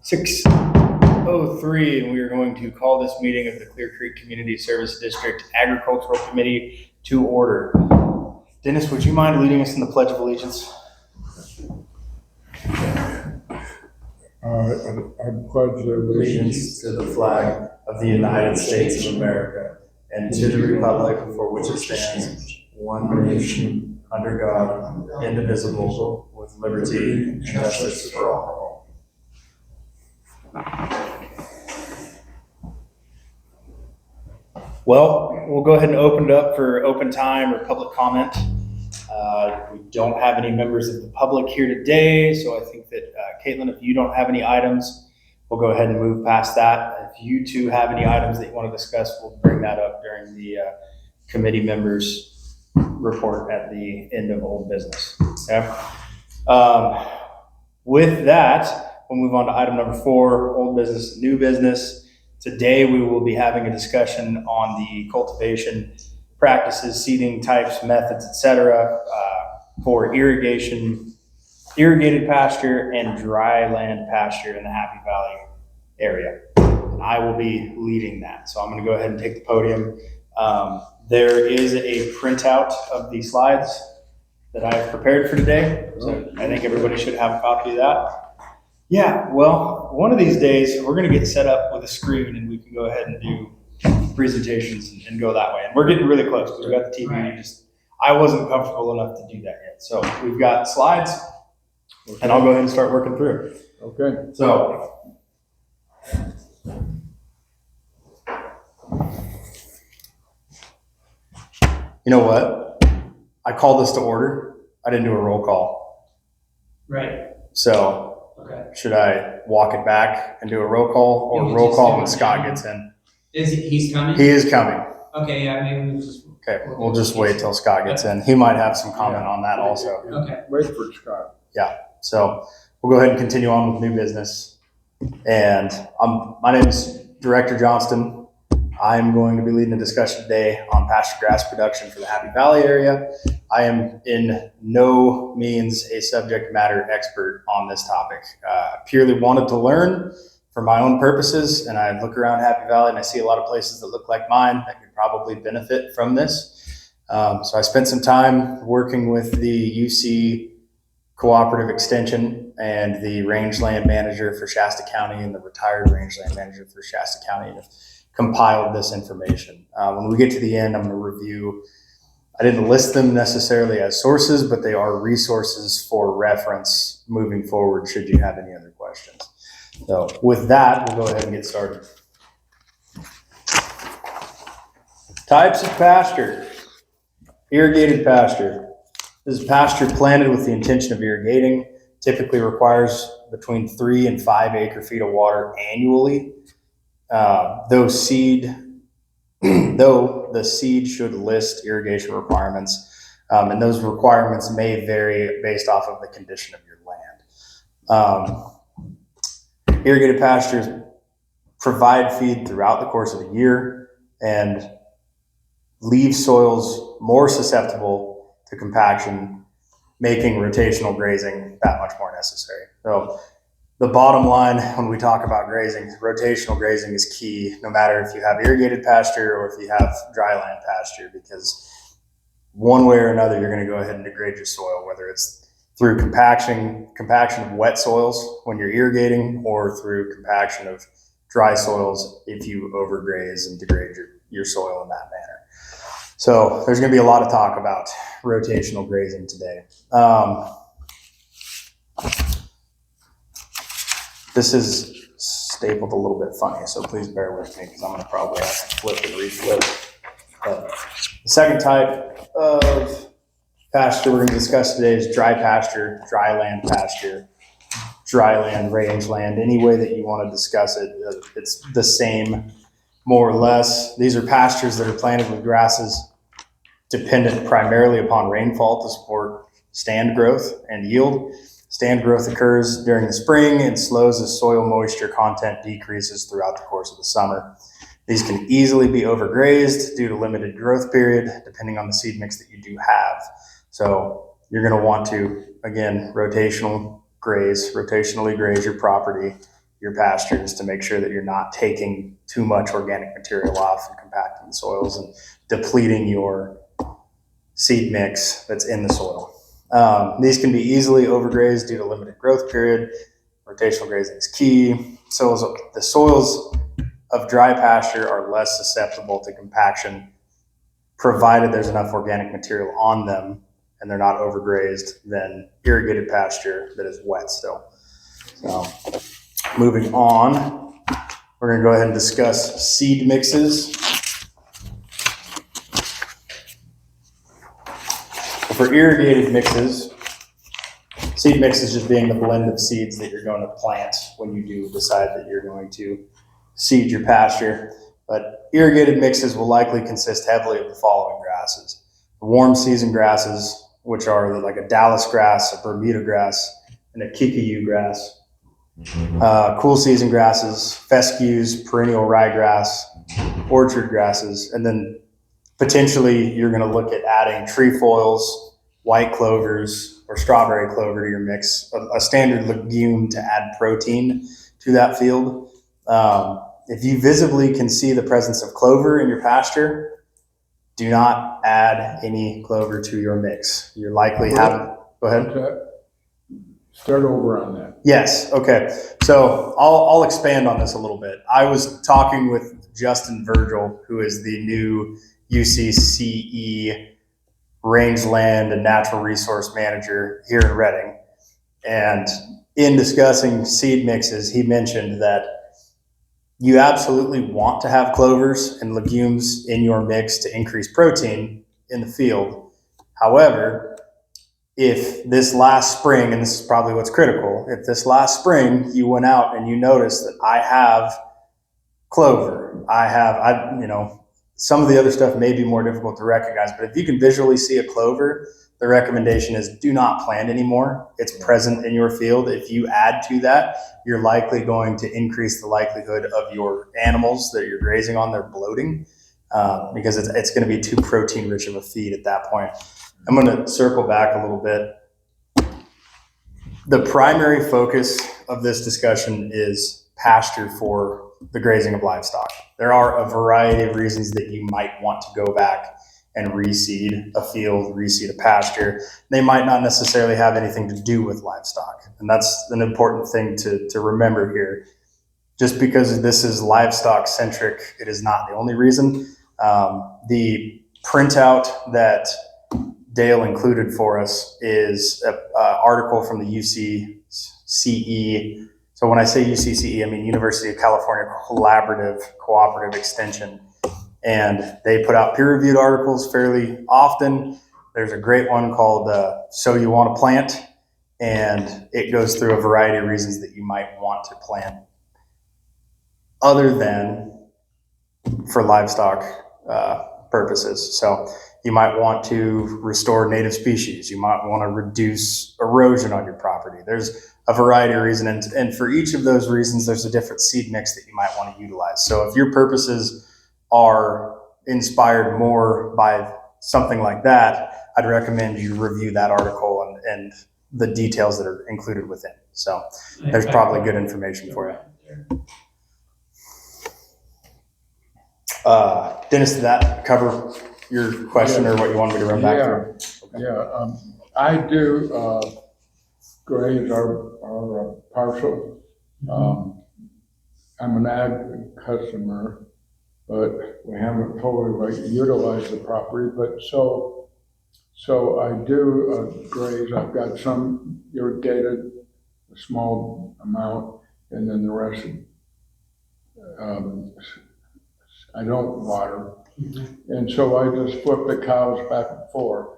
6:03, and we are going to call this meeting of the Clear Creek Community Service District Agricultural Committee to order. Dennis, would you mind leading us in the Pledge of Allegiance? I pledge allegiance to the flag of the United States of America and to the republic for which it stands, one nation, under God, indivisible, with liberty and justice for all. Well, we'll go ahead and open it up for open time or public comment. We don't have any members of the public here today, so I think that, Caitlin, if you don't have any items, we'll go ahead and move past that. If you two have any items that you want to discuss, we'll bring that up during the committee members' report at the end of old business. Okay? With that, we'll move on to item number 4, old business, new business. Today, we will be having a discussion on the cultivation practices, seeding types, methods, etc., for irrigated pasture and dry land pasture in the Happy Valley area. And I will be leading that. So I'm going to go ahead and take the podium. There is a printout of the slides that I've prepared for today. So I think everybody should have a copy of that. Yeah, well, one of these days we're going to get set up with a screen and we can go ahead and do presentations and go that way. And we're getting really close because we got the TV. Right. I wasn't comfortable enough to do that yet. So we've got slides, and I'll go ahead and start working through. Okay. So, you know what? I called this to order. I didn't do a roll call. Right. So, okay. Should I walk it back and do a roll call, or roll call when Scott gets in? He's coming? He is coming. Okay, yeah, maybe we'll just... Okay, we'll just wait till Scott gets in. He might have some comment on that also. Okay. Wait for Scott. Yeah, so we'll go ahead and continue on with new business. And my name is Director Johnston. I'm going to be leading a discussion today on pasture grass production for the Happy Valley area. I am in no means a subject matter expert on this topic. I purely wanted to learn for my own purposes, and I look around Happy Valley and I see a lot of places that look like mine that could probably benefit from this. So I spent some time working with the UC Cooperative Extension and the rangeland manager for Shasta County and the retired rangeland manager for Shasta County and compiled this information. When we get to the end, I'm going to review. I didn't list them necessarily as sources, but they are resources for reference moving forward should you have any other questions. So with that, we'll go ahead and get started. Types of pasture. Irrigated pasture. This is pasture planted with the intention of irrigating. Typically requires between 3 and 5 acre feet of water annually. Though the seed should list irrigation requirements, and those requirements may vary based off of the condition of your land. Irrigated pastures provide feed throughout the course of the year and leave soils more susceptible to compaction, making rotational grazing that much more necessary. So the bottom line when we talk about grazing, rotational grazing is key, no matter if you have irrigated pasture or if you have dry land pasture, because one way or another, you're going to go ahead and degrade your soil, whether it's through compaction of wet soils when you're irrigating, or through compaction of dry soils if you overgraze and degrade your soil in that manner. So there's going to be a lot of talk about rotational grazing today. This is stapled a little bit funny, so please bear with me because I'm going to probably have to flip and reflip. The second type of pasture we're going to discuss today is dry pasture, dry land pasture, dry land, rangeland, any way that you want to discuss it. It's the same, more or less. These are pastures that are planted with grasses dependent primarily upon rainfall to support stand growth and yield. Stand growth occurs during the spring and slows as soil moisture content decreases throughout the course of the summer. These can easily be overgrazed due to limited growth period, depending on the seed mix that you do have. So you're going to want to, again, rotationally graze your property your pastures to make sure that you're not taking too much organic material off and compacting the soils and depleting your seed mix that's in the soil. These can be easily overgrazed due to limited growth period. Rotational grazing is key. The soils of dry pasture are less susceptible to compaction, provided there's enough organic material on them and they're not overgrazed, than irrigated pasture that is wet still. So, moving on, we're going to go ahead and discuss seed mixes. For irrigated mixes, seed mix is just being the blend of seeds that you're going to plant when you do decide that you're going to seed your pasture. But irrigated mixes will likely consist heavily of the following grasses: the warm season grasses, which are like a Dallas grass, a Bermuda grass, and a Kikuyu grass. Cool season grasses, fescues, perennial ryegrass, orchard grasses, and then potentially you're going to look at adding trefoils, white clovers, or strawberry clover to your mix, a standard legume to add protein to that field. If you visibly can see the presence of clover in your pasture, do not add any clover to your mix. You're likely having, go ahead. Start over on that. Yes. Okay. So I'll expand on this a little bit. I was talking with Justin Virgil, who is the new UCCE Rangeland and Natural Resource Manager here in Reading. And in discussing seed mixes, he mentioned that you absolutely want to have clovers and legumes in your mix to increase protein in the field. However, if this last spring, and this is probably what's critical, if this last spring you went out and you noticed that I have clover, some of the other stuff may be more difficult to recognize, but if you can visually see a clover, the recommendation is do not plant anymore. It's present in your field. If you add to that, you're likely going to increase the likelihood of your animals that you're grazing on, they're bloating, because it's going to be too protein rich of a feed at that point. I'm going to circle back a little bit. The primary focus of this discussion is pasture for the grazing of livestock. There are a variety of reasons that you might want to go back and reseed a field, reseed a pasture. They might not necessarily have anything to do with livestock. And that's an important thing to remember here. Just because this is livestock centric, it is not the only reason. The printout that Dale included for us is an article from the UCCE. So when I say UCCE, I mean University of California Cooperative Extension. And they put out peer-reviewed articles fairly often. There's a great one called So You Want to Plant, and it goes through a variety of reasons that you might want to plant other than for livestock purposes. So you might want to restore native species. You might want to reduce erosion on your property. There's a variety of reasons, and for each of those reasons, there's a different seed mix that you might want to utilize. So if your purposes are inspired more by something like that, I'd recommend you review that article and the details that are included within. So there's probably good information for you. Dennis, did that cover your question or what you wanted me to run back through? Yeah, I do graze our parcel. I'm an ag customer, but we haven't fully utilized the property. But so I do graze. I've got some irrigated, a small amount, and then the rest I don't water. And so I just flip the cows back and forth.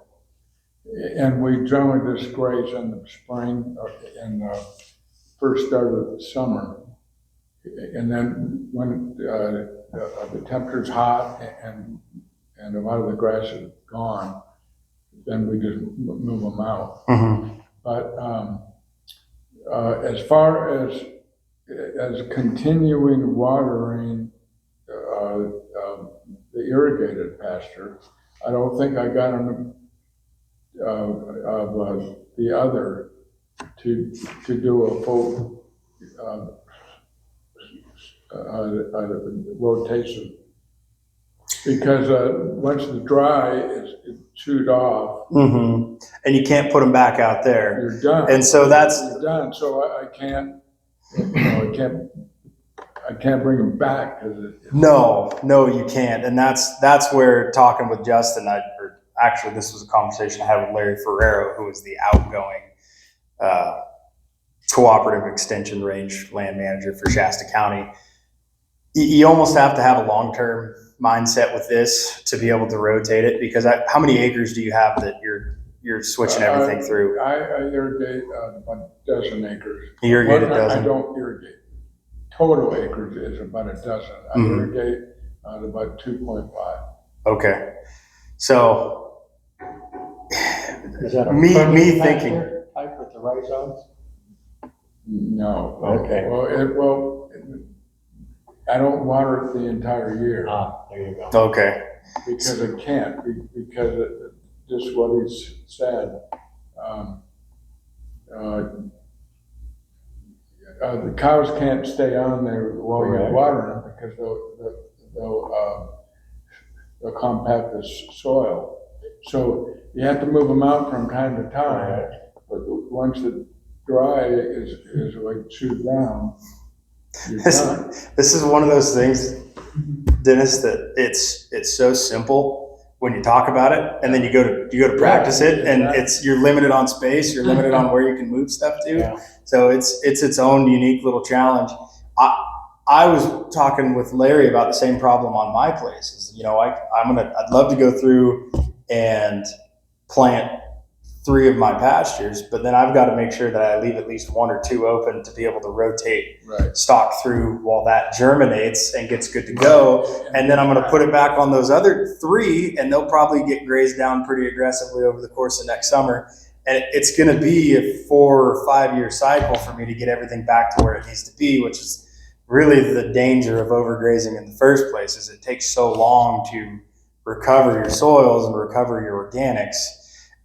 And we generally just graze in the spring and first start of the summer. And then when the temperature's hot and a lot of the grass is gone, then we just move them out. Mm-hmm. But as far as continuing watering the irrigated pasture, I don't think I got enough of the other to do a full rotation. Because once the dry is chewed off, Mm-hmm. And you can't put them back out there. you're done. And so You're done. So I can't, I can't bring them back because No, you can't. And that's where talking with Justin, or actually this was a conversation I had with Larry Ferrero, who is the outgoing cooperative extension range land manager for Shasta County. You almost have to have a long-term mindset with this to be able to rotate it, because how many acres do you have that you're switching everything through? I irrigate about a dozen acres. You irrigate a Well, dozen? I don't irrigate. Total acreage is about a dozen. I irrigate about 2.5. Okay. So Is that a me permanent thinking, pasture type with the rhizomes? No. Okay. Well, I don't water it the entire year There you go. okay. because I can't, because just what he's said. The cows can't stay on there while you're Correct. watering them because they'll compact the soil. So you have to move them out from time to time. Right. But once the dry is like chewed down, you're This, done. this is one of those things, Dennis, that it's so simple when you talk about it, and then you go to practice it, and you're limited on space, you're limited on where you can move stuff to. Yeah. So it's its own unique little challenge. I was talking with Larry about the same problem on my place. I'd love to go through and plant 3 of my pastures, but then I've got to make sure that I leave at least 1 or 2 open to be able to rotate stock through while that germinates and gets good to go. And then I'm going to put it back on those other 3, and they'll probably get grazed down pretty aggressively over the course of next summer. And it's going to be a 4 or 5 year cycle for me to get everything back to where it needs to be, which is really the danger of overgrazing in the first place. Is it takes so long to recover your soils and recover your organics.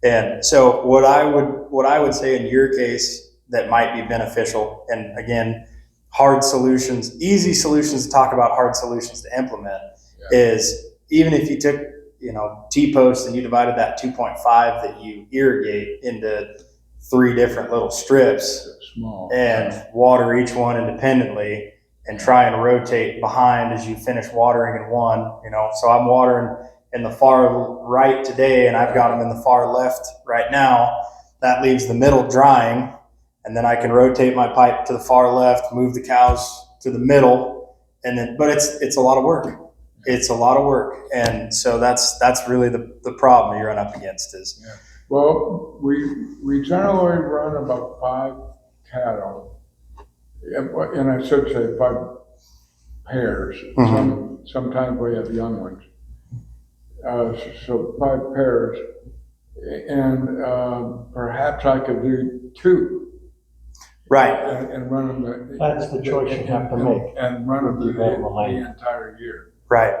And so what I would say in your case that might be beneficial, and again, hard solutions, easy solutions to talk about, hard solutions to implement, is even if you took, T-post and you divided that 2.5 that you irrigate into 3 different little strips Small. and water each one independently and try and rotate behind as you finish watering in one, so I'm watering in the far right today, and I've got them in the far left right now. That leaves the middle drying, and then I can rotate my pipe to the far left, move the cows to the middle, and then. But it's a lot of work. It's a lot of work, and so that's really the problem you run up against is. Yeah. Well, we generally run about 5 cattle, and I should say 5 pairs. Sometimes we have young ones. So 5 pairs, and perhaps I could do 2. Right. And run them. That's the choice you have to make. And run them with the available the land. entire year. Right.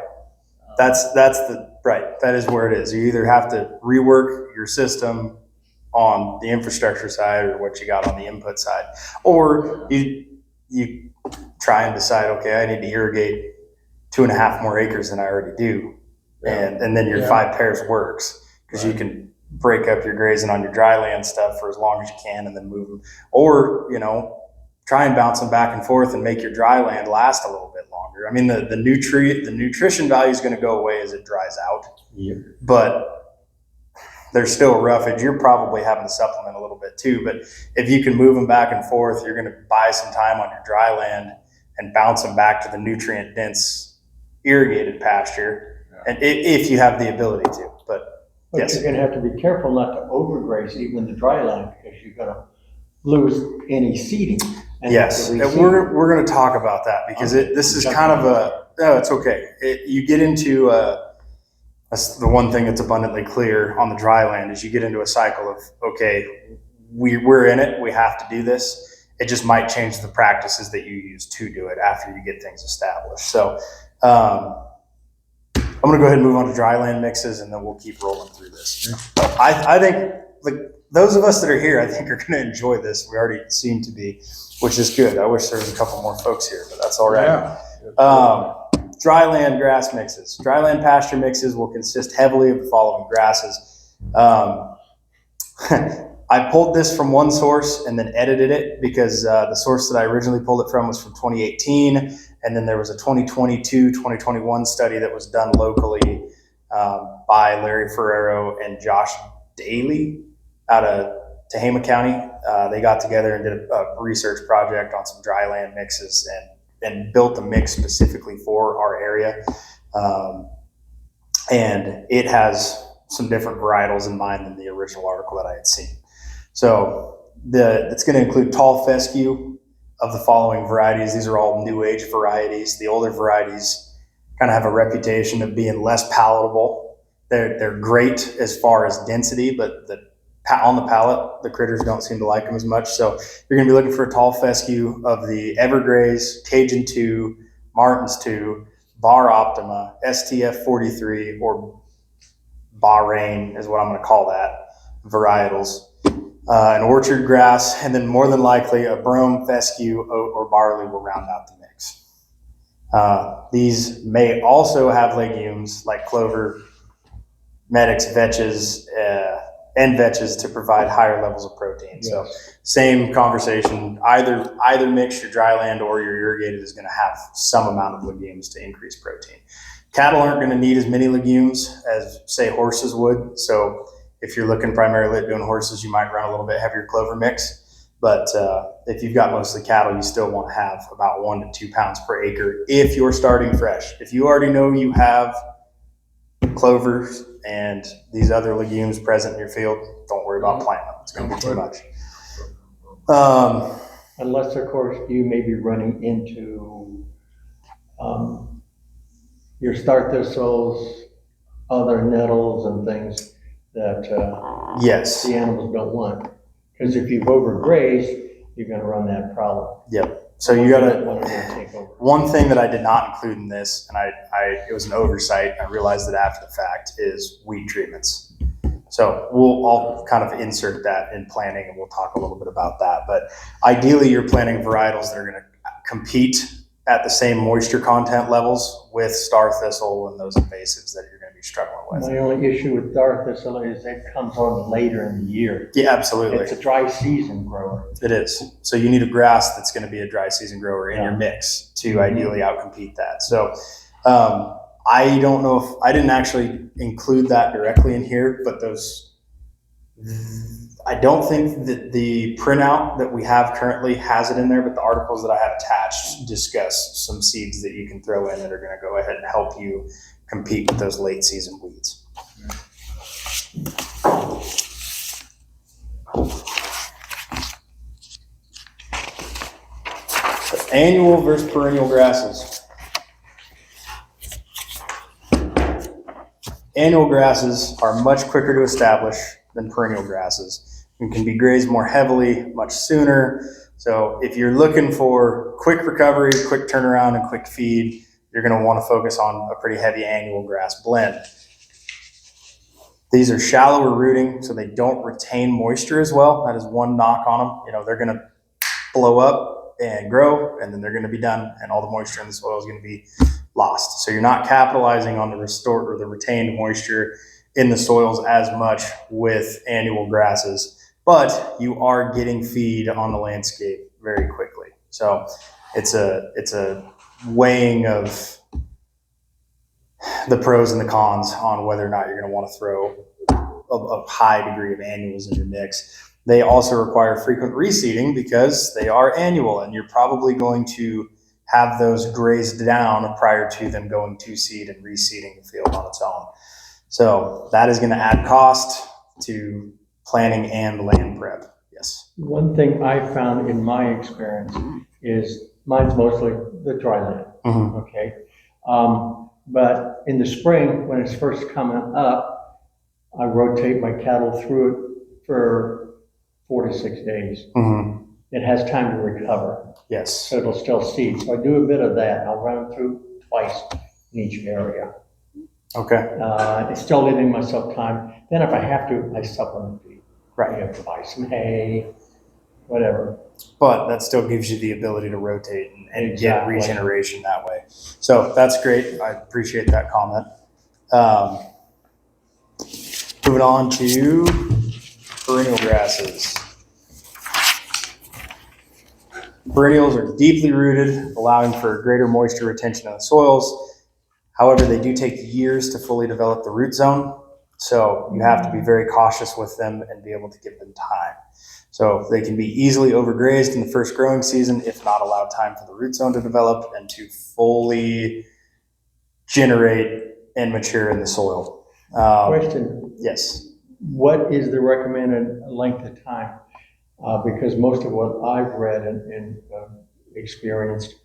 That is where it is. You either have to rework your system on the infrastructure side or what you got on the input side, or you try and decide, okay, I need to irrigate 2.5 more acres than I already do. And then your 5 pairs works because you can break up your grazing on your dry land stuff for as long as you can and then move them, or try and bounce them back and forth and make your dry land last a little bit longer. I mean, the nutrition value is going to go away as it dries out, but there's still a roughage. You're probably having to supplement a little bit too, but if you can move them back and forth, you're going to buy some time on your dry land and bounce them back to the nutrient dense irrigated pasture. And if you have the ability to, but yes. You're going to have to be careful not to overgraze even the dry land because you're going to lose any seeding. Yes, and we're going to talk about that because this is kind of it's okay. You get into that's the one thing that's abundantly clear on the dry land is you get into a cycle of, okay, we're in it, we have to do this. It just might change the practices that you use to do it after you get things established. So, I'm going to go ahead and move on to dry land mixes, and then we'll keep rolling through this. I think the those of us that are here, I think, are going to enjoy this. We already seem to be, which is good. I wish there was a couple more folks here, but that's all right. Yeah. Dryland grass mixes. Dryland pasture mixes will consist heavily of the following grasses. I pulled this from one source and then edited it because the source that I originally pulled it from was from 2018. And then there was a 2022, 2021 study that was done locally by Larry Ferrero and Josh Daly out of Tehama County. They got together and did a research project on some dryland mixes and built a mix specifically for our area. And it has some different varietals in mind than the original article that I had seen. So it's going to include tall fescue of the following varieties. These are all new age varieties. The older varieties kind of have a reputation of being less palatable. They're great as far as density, but on the palate, the critters don't seem to like them as much. So you're going to be looking for a tall fescue of the Evergraze, Cajun 2, Martin's 2, Bar Optima, STF 43, or Bahrain is what I'm going to call that, varietals. An orchard grass, and then more than likely a brome, fescue, oat, or barley will round out the mix. These may also have legumes like clover, medics, vetches, and vetches to provide higher levels of protein. Yes. So same conversation, either mix, your dryland or your irrigated, is going to have some amount of legumes to increase protein. Cattle aren't going to need as many legumes as, say, horses would. So if you're looking primarily at doing horses, you might run a little bit heavier clover mix. But if you've got mostly cattle, you still want to have about 1 to 2 pounds per acre if you're starting fresh. If you already know you have clovers and these other legumes present in your field, don't worry about planting them. It's going to be too much. Unless, of course, you may be running into your star thistles, other nettles and things that Yes. the animals don't want. Because if you've overgrazed, you're going to run that problem. Yep. So you got to. One of them take over. One thing that I did not include in this, and it was an oversight, I realized it after the fact, is weed treatments. So I'll kind of insert that in planning, and we'll talk a little bit about that. But ideally, you're planting varietals that are going to compete at the same moisture content levels with star thistle and those invasives that you're going to be struggling with. My only issue with star thistle is it comes on later in the year. Yeah, absolutely. It's a dry season grower. It is. So you need a grass that's going to be a dry season grower in your mix to ideally outcompete that. So I don't know if I didn't actually include that directly in here, but I don't think that the printout that we have currently has it in there, but the articles that I have attached discuss some seeds that you can throw in that are going to go ahead and help you compete with those late season weeds. So annual versus perennial grasses. Annual grasses are much quicker to establish than perennial grasses and can be grazed more heavily much sooner. So if you're looking for quick recovery, quick turnaround, and quick feed, you're going to want to focus on a pretty heavy annual grass blend. These are shallower rooting, so they don't retain moisture as well. That is one knock on them. You know, they're going to blow up and grow, and then they're going to be done, and all the moisture in the soil is going to be lost. So you're not capitalizing on the restored or the retained moisture in the soils as much with annual grasses, but you are getting feed on the landscape very quickly. So it's a weighing of the pros and the cons on whether or not you're going to want to throw a high degree of annuals in your mix. They also require frequent reseeding because they are annual, and you're probably going to have those grazed down prior to them going to seed and reseeding the field on its own. So that is going to add cost to planning and land prep. Yes. One thing I found in my experience is mine's mostly the dry land. Mm-hmm. Okay. But in the spring, when it's first coming up, I rotate my cattle through it for 4 to 6 days. Mm-hmm. It has time to recover, Yes. so it'll still seed. So I do a bit of that. I'll run them through twice in each area. Okay. It's still leaving myself time. Then if I have to, I supplement feed. Right. You have to buy some hay, whatever. But that still gives you the ability to rotate and get Exactly. regeneration that way. So that's great. I appreciate that comment. Moving on to perennial grasses. Perennials are deeply rooted, allowing for greater moisture retention in the soils. However, they do take years to fully develop the root zone. So you have to be very cautious with them and be able to give them time. So they can be easily overgrazed in the first growing season if not allowed time for the root zone to develop and to fully generate and mature in the soil. Question, Yes. what is the recommended length of time? Because most of what I've read and experienced,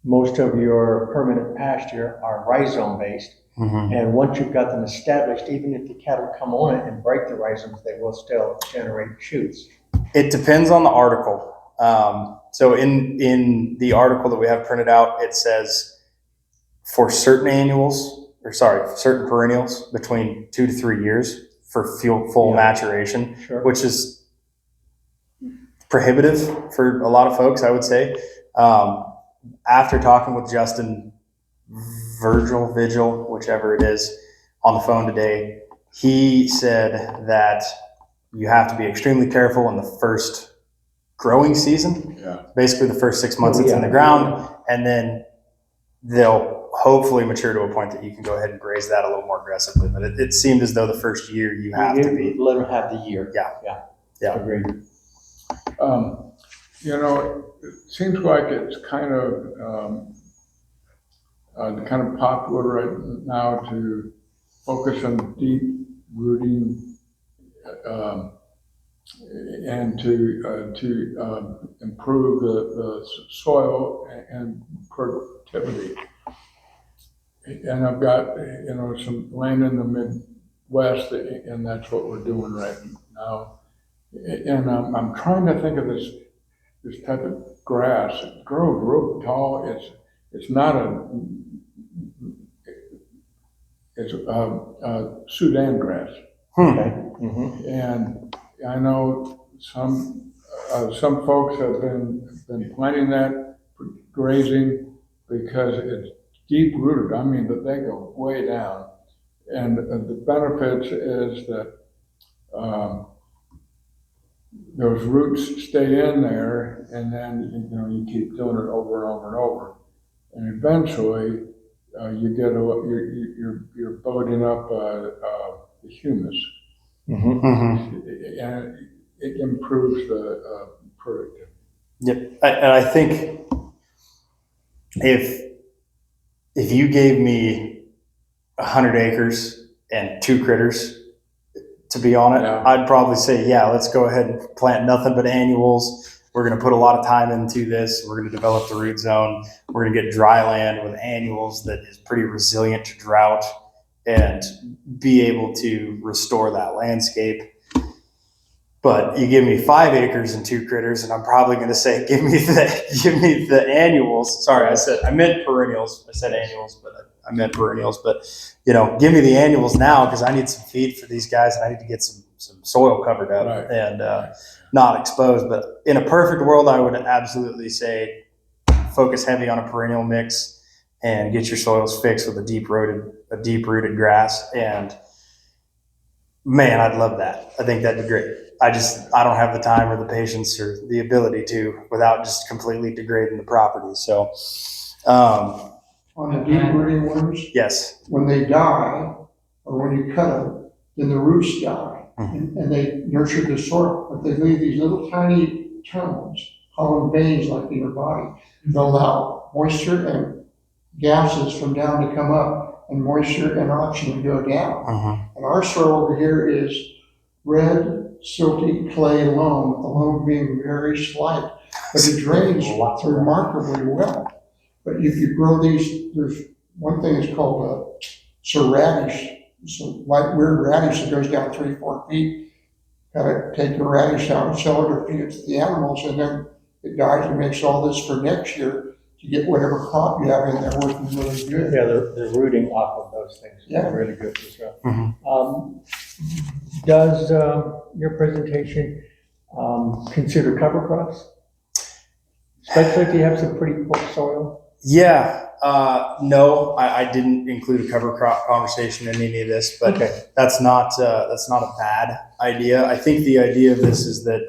most of your permanent pasture are rhizome based. Mm-hmm. And once you've got them established, even if the cattle come on it and break the rhizomes, they will still generate shoots. It depends on the article. So in the article that we have printed out, it says for certain certain perennials between 2 to 3 years for full maturation, Sure. which is prohibitive for a lot of folks, I would say. After talking with Justin Vigil, whichever it is, on the phone today, he said that you have to be extremely careful in the first growing season. Yeah. Basically the first 6 months it's in the ground, and then they'll hopefully mature to a point that you can go ahead and graze that a little more aggressively. But it seemed as though the first year you have to be. Let them have the year. Yeah. Agreed. It seems like it's kind of popular right now to focus on deep rooting and to improve the soil and productivity. And I've got some land in the Midwest, and that's what we're doing right now. And I'm trying to think of this type of grass. It grows real tall. It's not it's Sudan grass. Okay. Mm-hmm. And I know some folks have been planting that for grazing because it's deep rooted. I mean, that they go way down. And the benefits is that those roots stay in there, and then you keep doing it over and over and over, and eventually you're building up the humus, and it improves the productivity. Yep. And I think if you gave me 100 acres and 2 critters to be on it, Yeah. I'd probably say, yeah, let's go ahead and plant nothing but annuals. We're going to put a lot of time into this. We're going to develop the root zone. We're going to get dry land with annuals that is pretty resilient to drought and be able to restore that landscape. But you give me 5 acres and 2 critters, and I'm probably going to say, give me the annuals. Sorry, I meant perennials. I said annuals, but I meant perennials. But give me the annuals now because I need some feed for these guys, and I need to get some soil covered up and not exposed. But in a perfect world, I would absolutely say focus heavy on a perennial mix and get your soils fixed with a deep rooted grass. And man, I'd love that. I think that'd be great. I don't have the time or the patience or the ability to without just completely degrading the property. So, on the deep rooting ones, yes. when they die, or when you cut them, then the roots die, and they nurture the soil, but they leave these little tiny tunnels, hollow veins like in your body. They'll allow moisture and gases from down to come up, and moisture and oxygen to go down. And our soil over here is red, silty clay loam, the loam being very slight, but it drains remarkably well. But if you grow these, there's one thing that's called a radish. It's a light weird radish that goes down 3-4 feet. Gotta take the radish out and sell it or feed it to the animals, and then it dies and makes all this for next year. to get whatever crop you have in there working really good. Yeah, the rooting off of those things is Yeah. really good as well. Mhm. Does your presentation consider cover crops? Especially if you have some pretty poor soil? Yeah, no, I didn't include a cover crop conversation in any of this, but Okay. that's not a bad idea. I think the idea of this is that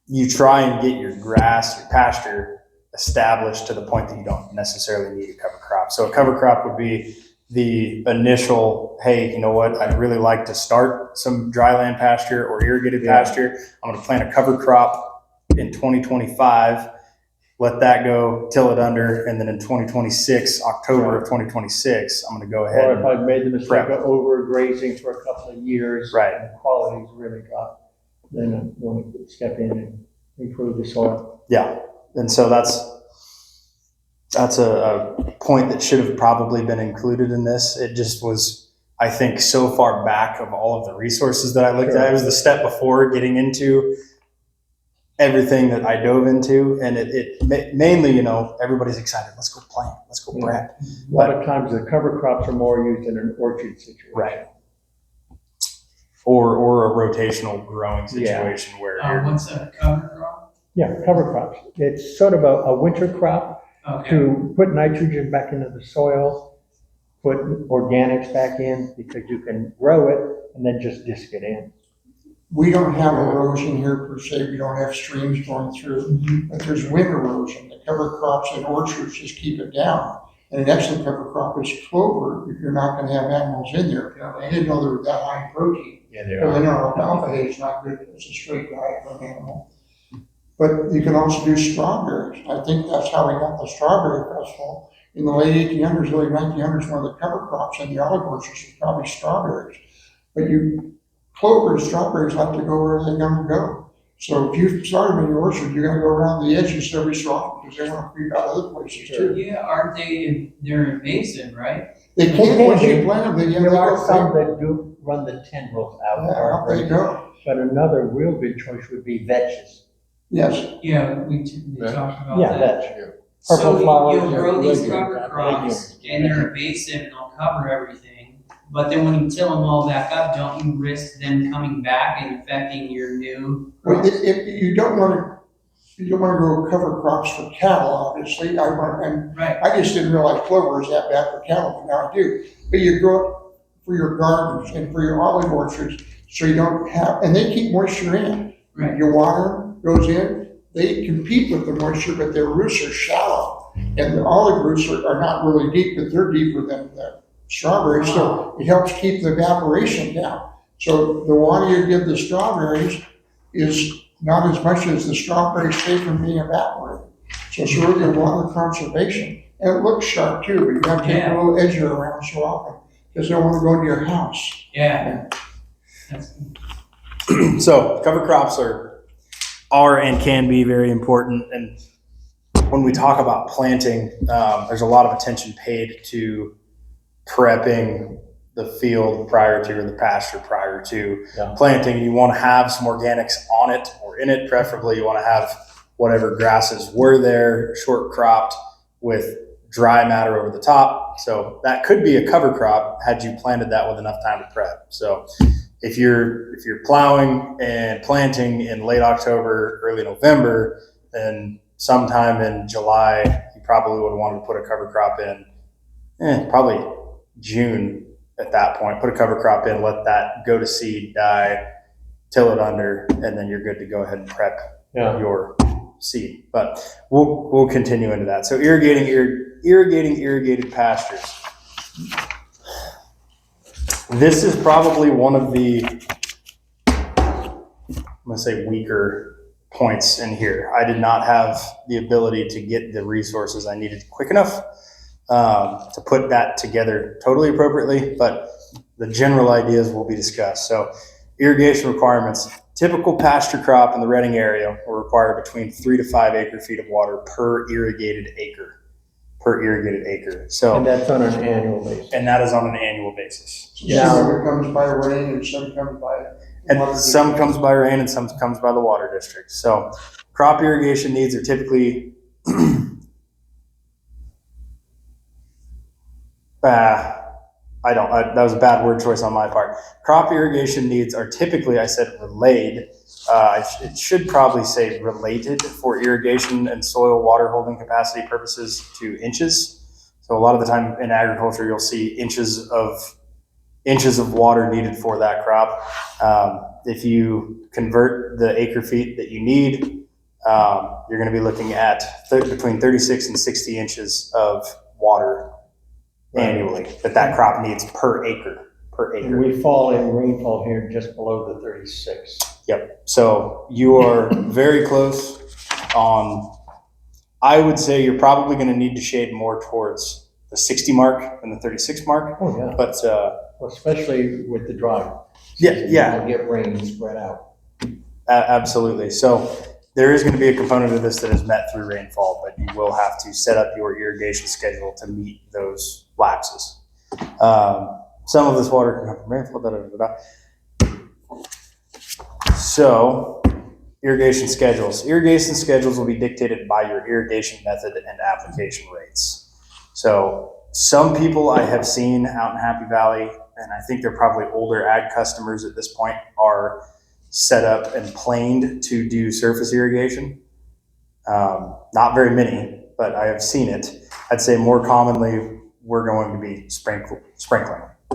you try and get your grass, your pasture established to the point that you don't necessarily need a cover crop. So a cover crop would be the initial, hey, you know what, I'd really like to start some dryland pasture or irrigated pasture. I'm going to plant a cover crop in 2025. Let that go, till it under, and then in 2026, October of 2026, I'm going to go ahead. Or if I've made the mistake prep. of overgrazing for a couple of years. Right. And the quality's really dropped, then I want to step in and improve the soil. Yeah, and so that's a point that should have probably been included in this. It just was, I think, so far back of all of the resources that I looked at. It was the step before getting into everything that I dove into, and it mainly, you know, everybody's excited. Let's go plant. Let's go prep. A lot of times the cover crops are more used in an orchard situation. Right. Or a rotational growing situation where you're, What's a cover crop? Yeah, cover crops. It's sort of a winter crop Okay. to put nitrogen back into the soil, put organics back in, because you can grow it and then just disc it in. We don't have erosion here per se, we don't have streams going through, but there's wind erosion. The cover crops and orchards just keep it down. And an excellent cover crop is clover, if you're not gonna have animals in there. You know, I didn't know they were that high in protein. Yeah, they Because I know alfalfa hay is not good, it's a straight diet for an animal. But you can also do strawberries. I think that's how we got the strawberry festival. In the late 1800s, early 1900s, one of the cover crops in the olive orchards was probably strawberries. But clover and strawberries like to go where they're gonna go. So if you start them in your orchard, you're gonna go around the edges every so often because they want to creep out other places too. Yeah, aren't they, they're invasive, right? They can't, once you plant them, they There are some go. that do run the tendrils out. Yeah, out they go. But another real good choice would be vetches. Yes, Yeah, we talked about Yeah, that. vetch. So Purple flowers, you'll grow these legume, cover crops legume. and they're invasive and they'll cover everything. But then when you till them all back up, don't you risk them coming back and affecting your new well, crops? you don't want to grow cover crops for cattle, obviously. Right. I just didn't realize clover is that bad for cattle, but now I do. But you grow it for your gardens and for your olive orchards, so you don't have, and they keep moisture in. Right. You water them, goes in, they compete with the moisture, but their roots are shallow. And the olive roots are not really deep, but they're deeper than the strawberries, so it helps keep the evaporation down. So the water you give the strawberries is not as much as the strawberries stay from being evaporated. So it's really a water conservation. And it looks sharp too, but you have to take a little edge around so often, because they don't want to go to your house. Yeah. That's, so cover crops are and can be very important. And when we talk about planting, there's a lot of attention paid to prepping the field prior to, or the pasture prior to planting. You want to have some organics on it or in it. Preferably you want to have whatever grasses were there, short cropped with dry matter over the top. So that could be a cover crop had you planted that with enough time to prep. So if you're plowing and planting in late October, early November, then sometime in July, you probably would want to put a cover crop in, probably June at that point. Put a cover crop in, let that go to seed, die, till it under, and then you're good to go ahead and prep your seed. But we'll continue into that. So irrigated pastures. This is probably one of the, I'm going to say, weaker points in here. I did not have the ability to get the resources I needed quick enough to put that together totally appropriately, but the general ideas will be discussed. So irrigation requirements. Typical pasture crop in the Reading area will require between 3 to 5 acre feet of water per irrigated acre. So, And that's on an annual basis. and that is on an annual basis. Some of it comes by rain and some comes by. And some comes by rain and some comes by the water district. So crop irrigation needs are typically that was a bad word choice on my part. Crop irrigation needs are typically, I said, relayed. It should probably say related for irrigation and soil water holding capacity purposes to inches. So a lot of the time in agriculture, you'll see inches of water needed for that crop. If you convert the acre feet that you need, you're going to be looking at between 36 and 60 inches of water annually that crop needs per acre. And we fall in rainfall here just below the 36. Yep. So you are very close on, I would say you're probably going to need to shade more towards the 60 mark than the 36 mark. Oh, yeah. But Well, especially with the drought. Yeah. You'll get rain spread out. Absolutely. So there is going to be a component of this that is met through rainfall, but you will have to set up your irrigation schedule to meet those lapses. Some of this water can come from rainfall. So irrigation schedules. Irrigation schedules will be dictated by your irrigation method and application rates. So some people I have seen out in Happy Valley, and I think they're probably older ag customers at this point, are set up and planed to do surface irrigation. Not very many, but I have seen it. I'd say more commonly, we're going to be sprinkling.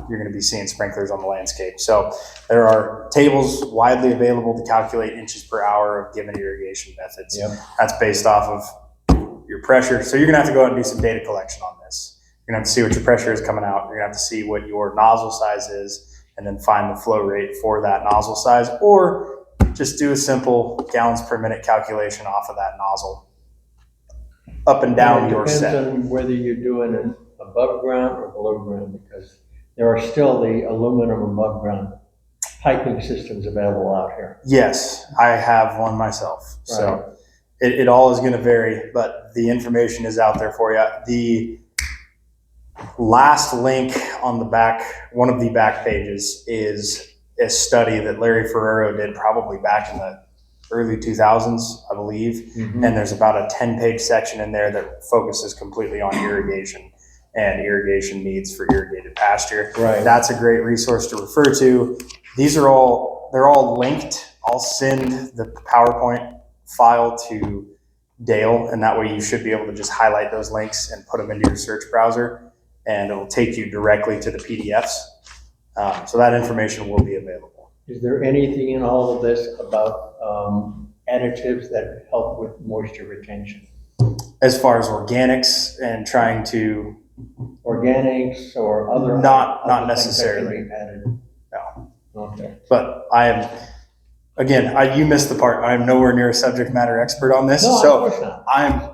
You're going to be seeing sprinklers on the landscape. So there are tables widely available to calculate inches per hour of given irrigation methods. Yep. That's based off of your pressure. So you're going to have to go out and do some data collection on this. You're going to have to see what your pressure is coming out. You're going to have to see what your nozzle size is, and then find the flow rate for that nozzle size, or just do a simple gallons per minute calculation off of that nozzle up and down your set. It depends on whether you're doing it above ground or below ground, because there are still the aluminum above ground piping systems available out here. Yes, I have one myself. So it all is going to vary, but the information is out there for you. The last link on the back, one of the back pages, is a study that Larry Ferrero did probably back in the early 2000s, I believe. Mm-hmm. And there's about a 10-page section in there that focuses completely on irrigation and irrigation needs for irrigated pasture. Right. That's a great resource to refer to. They're all linked. I'll send the PowerPoint file to Dale, and that way you should be able to just highlight those links and put them into your search browser, and it'll take you directly to the PDFs. So that information will be available. Is there anything in all of this about additives that help with moisture retention? As far as organics and trying to, Organics or other? Not other necessarily. things that can be added? no. Okay. But you missed the part. I am nowhere near a subject matter expert on this. No, So of course not. I'm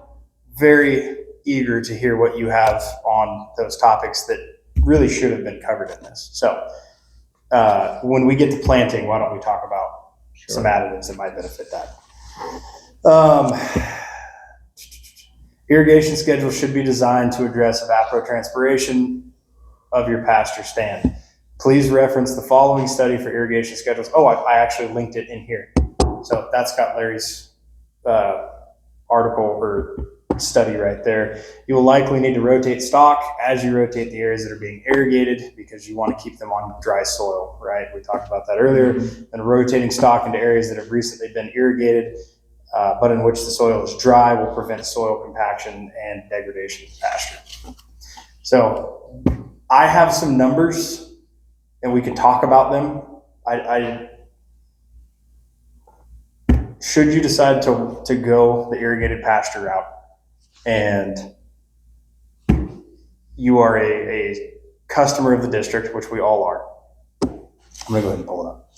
very eager to hear what you have on those topics that really should have been covered in this. So when we get to planting, why don't we talk about some additives that might benefit that? Irrigation schedules should be designed to address evapotranspiration of your pasture stand. Please reference the following study for irrigation schedules. Oh, I actually linked it in here. So that's got Larry's article or study right there. You will likely need to rotate stock as you rotate the areas that are being irrigated, because you want to keep them on dry soil, right? We talked about that earlier. And rotating stock into areas that have recently been irrigated, but in which the soil is dry, will prevent soil compaction and degradation of pasture. So I have some numbers, and we can talk about them. Should you decide to go the irrigated pasture route, and you are a customer of the district, which we all are. I'm gonna go ahead and pull it up.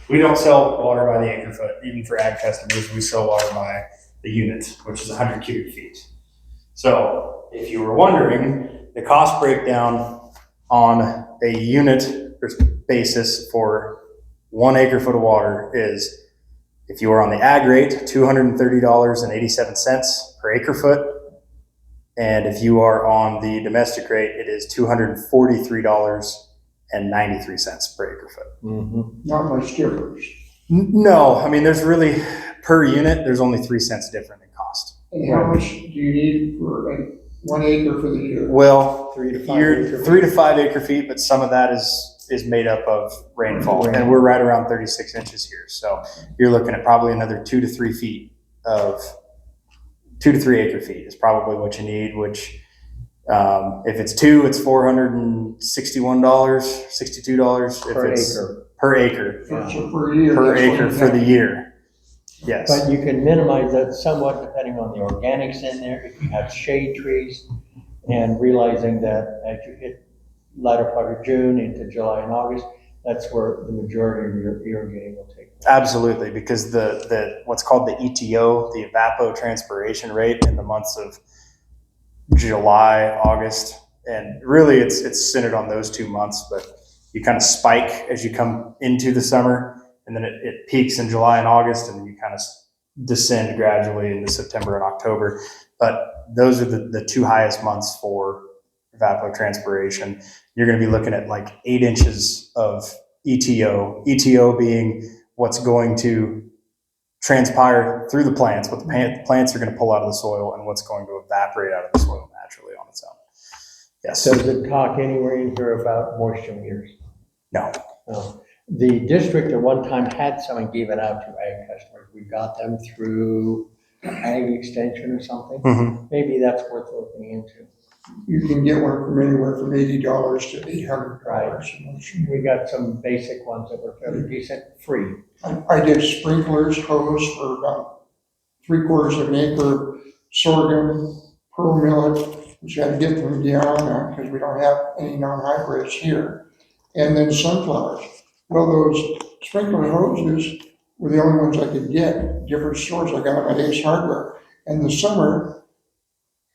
We don't sell water by the acre foot, even for ag customers. We sell water by the unit, which is 100 cubic feet. So if you were wondering, the cost breakdown on a unit basis for 1 acre foot of water is, if you are on the ag rate, $230.87 per acre foot. And if you are on the domestic rate, it is $243.93 per acre foot. Mm-hmm. Not much difference. No, I mean, there's really, per unit, there's only 3 cents different in cost. And how much do you need for 1 acre for the year? Well, 3 to 5 you're acre feet. 3 to 5 acre feet, but some of that is made up of rainfall, and we're right around 36 inches here. So you're looking at probably another 2 to 3 feet of 2 to 3 acre feet is probably what you need. Which, if it's 2, it's $461, $62 Per if it's acre. per acre. So per year. Per that's what acre you for have. the year. Yes. But you can minimize that somewhat depending on the organics in there, if you have shade trees, and realizing that as you hit latter part of June into July and August, that's where the majority of your irrigating will take place. Absolutely, because the what's called the ETO, the evapotranspiration rate in the months of July, August, and really it's centered on those 2 months, but you kind of spike as you come into the summer, and then it peaks in July and August, and then you kind of descend gradually into September and October. But those are the 2 highest months for evapotranspiration. You're going to be looking at like 8 inches of ETO being what's going to transpire through the plants, what the plants are going to pull out of the soil, and what's going to evaporate out of the soil naturally on its own. Yes. Does it talk anywhere in here about moisture meters? No. No. The district at one time had some and gave it out to ag customers. We got them through ag extension or something. Mm-hmm. Maybe that's worth looking into. You can get one from anywhere from $80 to $800. We got some basic ones that were fairly decent, free. I did sprinklers, hose for about 3/4 of an acre, sorghum, pearl millet, which I had to get from Guyana because we don't have any non-hybrids here, and then sunflowers. Well, those sprinkler hoses were the only ones I could get, different stores. I got them at Ace Hardware. And the summer,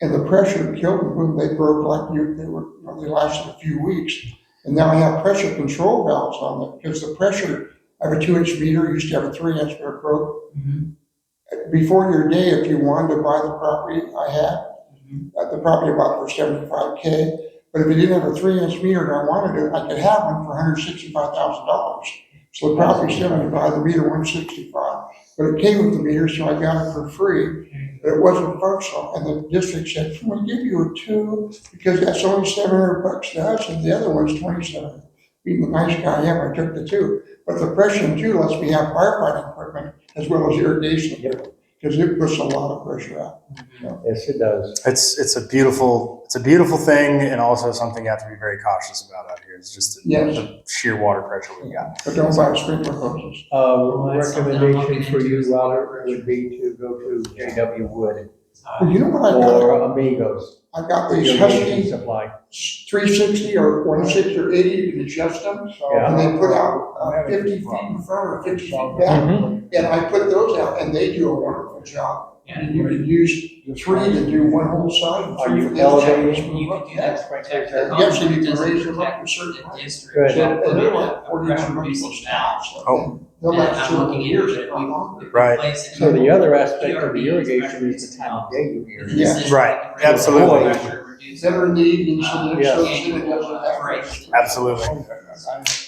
and the pressure killed them. Boom, they broke like they lasted a few weeks. And now I have pressure control valves on them because the pressure, I have a 2-inch meter, used to have a 3-inch, but it broke. Mm-hmm. Before your day, if you wanted to buy the property I had, the property I bought for $75K. But if you didn't have a 3-inch meter and I wanted it, I could have one for $165,000. So the property's $75, the meter $165. But it came with the meter, so I got it for free. But it wasn't functional, and the district said, "Can we give you a 2 because that's only $700 to us, and the other one's $27." Being the nice guy I am, I took the 2. But the pressure in 2 lets me have firefighting equipment as well as irrigation equipment because it puts a lot of pressure out. So. Yes, it does. It's a beautiful thing, and also something you have to be very cautious about out here. It's just the sheer water pressure we've got. But don't buy sprinkler hoses. that's something I'm Recommendation looking for you, into. Robert, would be to go to J.W. Wood Well, you know what I got? or Amigos. I got these Irrigation Husky supply. 360 or 160 or 80, you can adjust them. Yeah. And they put out 50 feet in front or 50 feet back. Mhm. And I put those out and they do a wonderful job. Yeah. And you can use 3 to do one whole side and Are 3 you for the other side. elevating? You can do that to protect the Yes, and you home, can doesn't raise them up protect to a certain the height. district. Good. So, and they're Put like a 40 pressure bucks reducing each valve. now. Oh. They'll And last I'm several looking years, into it. if not longer. We Right. replace it. So the other aspect of the PRV is irrigation pressure is the time of day you irrigate. Yeah. This is Right. like Absolutely. pressure reducing. Better in the evening, so that it Yeah. soaks in and doesn't evaporate. Absolutely.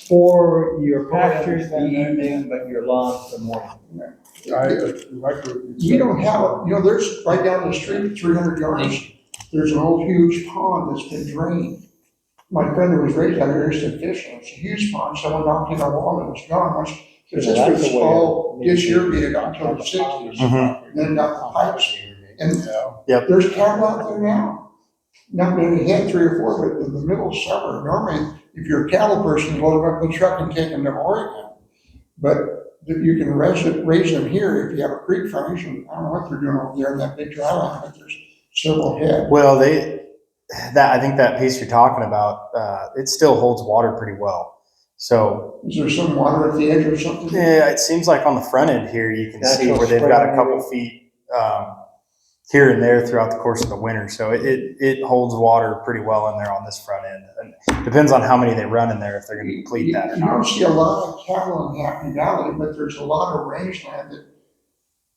For your pastures, the evening, but your lawns, the morning. You don't have, there's right down the street, 300 yards, there's an old huge pond that's been drained. My friend who was raised out here used to fish, and it's a huge pond, someone knocked in our wall and it's gone. Because Yeah, this that's was the way all it needs to disirrigated until the 60s. Mhm. Then got the pipes, and Yep. there's cattle out there now. Not many, had 3 or 4, but in the middle of summer, normally, if you're a cattle person, you load them up in the truck and take them to Oregon. But you can raise them here if you have a creek frontage, and I don't know what they're doing over there in that big dry line, but there's several head. Well, I think that piece you're talking about, it still holds water pretty well. So Is there some water at the edge or something? yeah, it seems like on the front end here, you can see Natural where they've got a spring, couple maybe. feet here and there throughout the course of the winter. So it holds water pretty well in there on this front end. And it depends on how many they run in there, if they're going to deplete that or You don't not. see a lot of cattle in Happy Valley, but there's a lot of rangeland that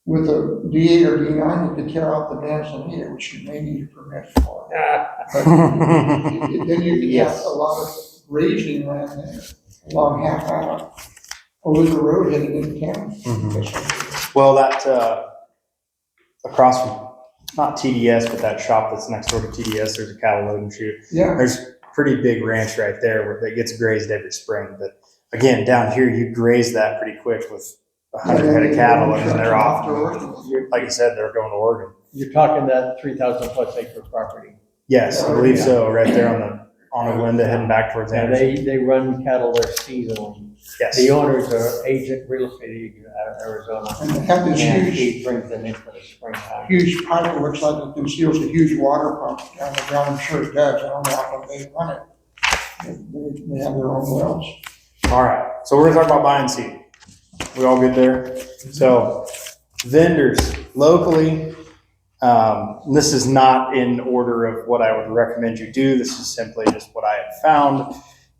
with a D8 or D9, you could tear out the manzanita, which you may need a permit for. But then you can have a lot of grazing land there, along half out over the road heading into town. Mhm. Well, that across from not TDS, but that shop that's next door to TDS, there's a cattle load and chute. Yeah, There's a pretty big ranch right there that gets grazed every spring. But again, down here, you graze that pretty quick with 100 head of cattle, and then they're off. Like you said, they're going to Oregon. You're talking that 3,000 plus acre property. Yes, I believe so. Right there on Olinda, heading back towards And Anderson. they run cattle there seasonally. Yes. The owners are agent, real estate agent out of Arizona. and they have this And huge, he brings them in for the springtime. huge pipe that looks like it conceals a huge water pump down the ground. I'm sure it does. I don't know how they run it. They have their own wells. All right. So we're gonna talk about buying seed. We all good there? So vendors locally. This is not in order of what I would recommend you do. This is simply just what I have found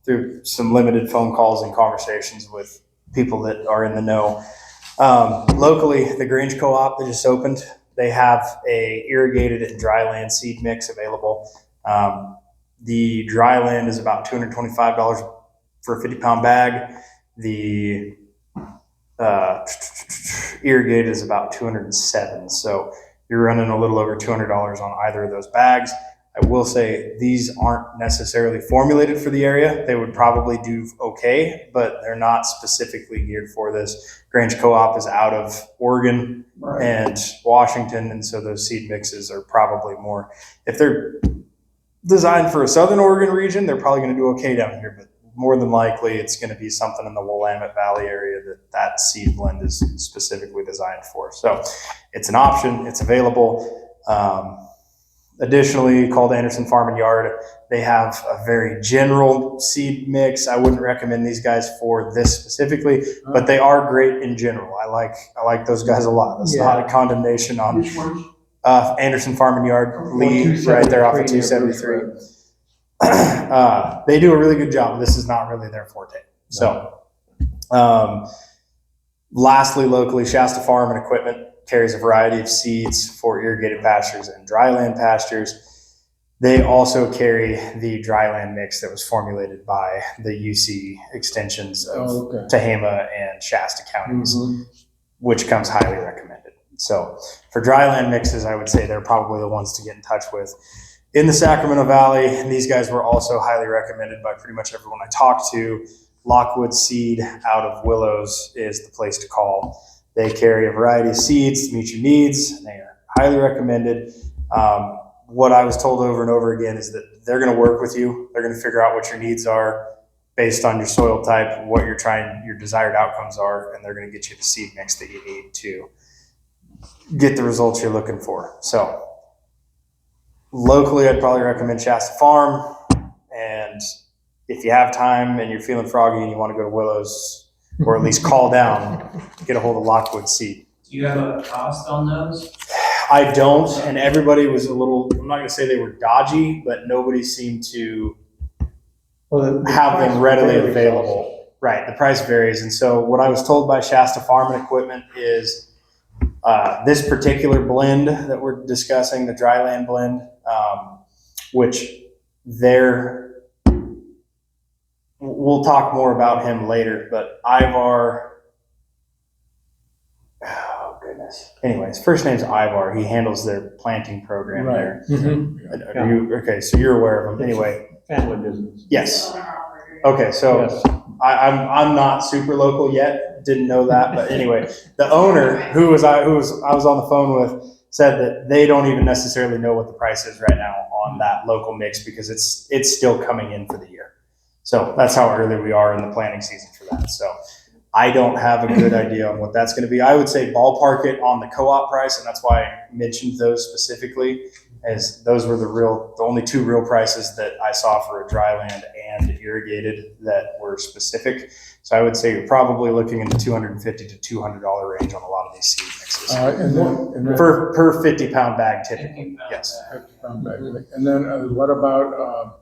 through some limited phone calls and conversations with people that are in the know. Locally, the Grange Co-op that just opened, they have a irrigated and dry land seed mix available. The dry land is about $225 for a 50-pound bag. The irrigated is about $207. So you're running a little over $200 on either of those bags. I will say these aren't necessarily formulated for the area. They would probably do okay, but they're not specifically geared for this. Grange Co-op is out of Oregon and Washington, and so those seed mixes are probably more, if they're designed for a Southern Oregon region, they're probably going to do okay down here, but more than likely it's going to be something in the Willamette Valley area that seed blend is specifically designed for. So it's an option, it's available. Additionally, called Anderson Farm and Yard, they have a very general seed mix. I wouldn't recommend these guys for this specifically, but they are great in general. I like those guys a lot. That's not a condemnation on Which ones? Anderson Farm and Yard, Lee, 273 right there off of near 273. Bruce They do a really good job. This is not really their forte. So, lastly, locally, Shasta Farm and Equipment carries a variety of seeds for irrigated pastures and dryland pastures. They also carry the dryland mix that was formulated by the UC extensions of Tehama and Shasta counties, which comes highly recommended. So for dryland mixes, I would say they're probably the ones to get in touch with. In the Sacramento Valley, these guys were also highly recommended by pretty much everyone I talked to. Lockwood Seed out of Willows is the place to call. They carry a variety of seeds to meet your needs. They are highly recommended. What I was told over and over again is that they're going to work with you. They're going to figure out what your needs are based on your soil type, what your desired outcomes are, and they're going to get you the seed mix that you need to get the results you're looking for. So locally, I'd probably recommend Shasta Farm. And if you have time and you're feeling froggy and you want to go to Willows, or at least call down, get a hold of Lockwood Seed. Do you have a cost on those? I don't, and everybody was a little, I'm not going to say they were dodgy, but nobody seemed to have them readily available. Right, the price varies. And so what I was told by Shasta Farm and Equipment is this particular blend that we're discussing, the dryland blend, which we'll talk more about him later, but Ivar, oh goodness. Anyways, first name's Ivar. He handles their planting program there. Are you, okay, so you're aware of him. Anyway. Family business. Yes. Okay, so Yes. I'm not super local yet. Didn't know that, but anyway, the owner who I was on the phone with said that they don't even necessarily know what the price is right now on that local mix because it's still coming in for the year. So that's how early we are in the planting season for that. So I don't have a good idea on what that's going to be. I would say ballpark it on the co-op price, and that's why I mentioned those specifically, as those were the only two real prices that I saw for a dryland and irrigated that were specific. So I would say you're probably looking in the $250 to $200 range on a lot of these seed mixes. And then Per 50-pound bag, typically. Yes. And then what about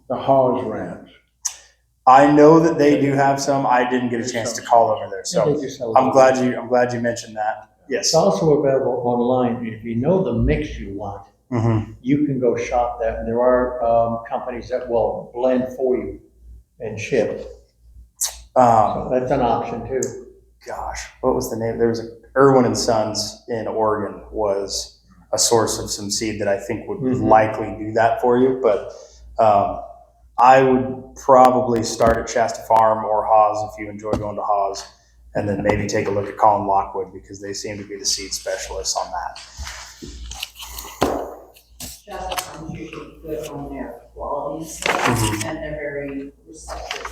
the Hawes Ranch? I know that they do have some. I didn't get a chance to call over there, so I'm glad you mentioned that. Yes. It's also available online. If you know the mix you want, Mm-hmm. you can go shop that. And there are companies that will blend for you and ship. So that's an option too. Gosh, what was the name? There was Irwin and Sons in Oregon was a source of some seed that I think would likely do that for you. But I would probably start at Shasta Farm or Haas if you enjoy going to Haas, and then maybe take a look at Colin Lockwood because they seem to be the seed specialists on that. Shasta Farms usually good on their quality stuff, and they're very receptive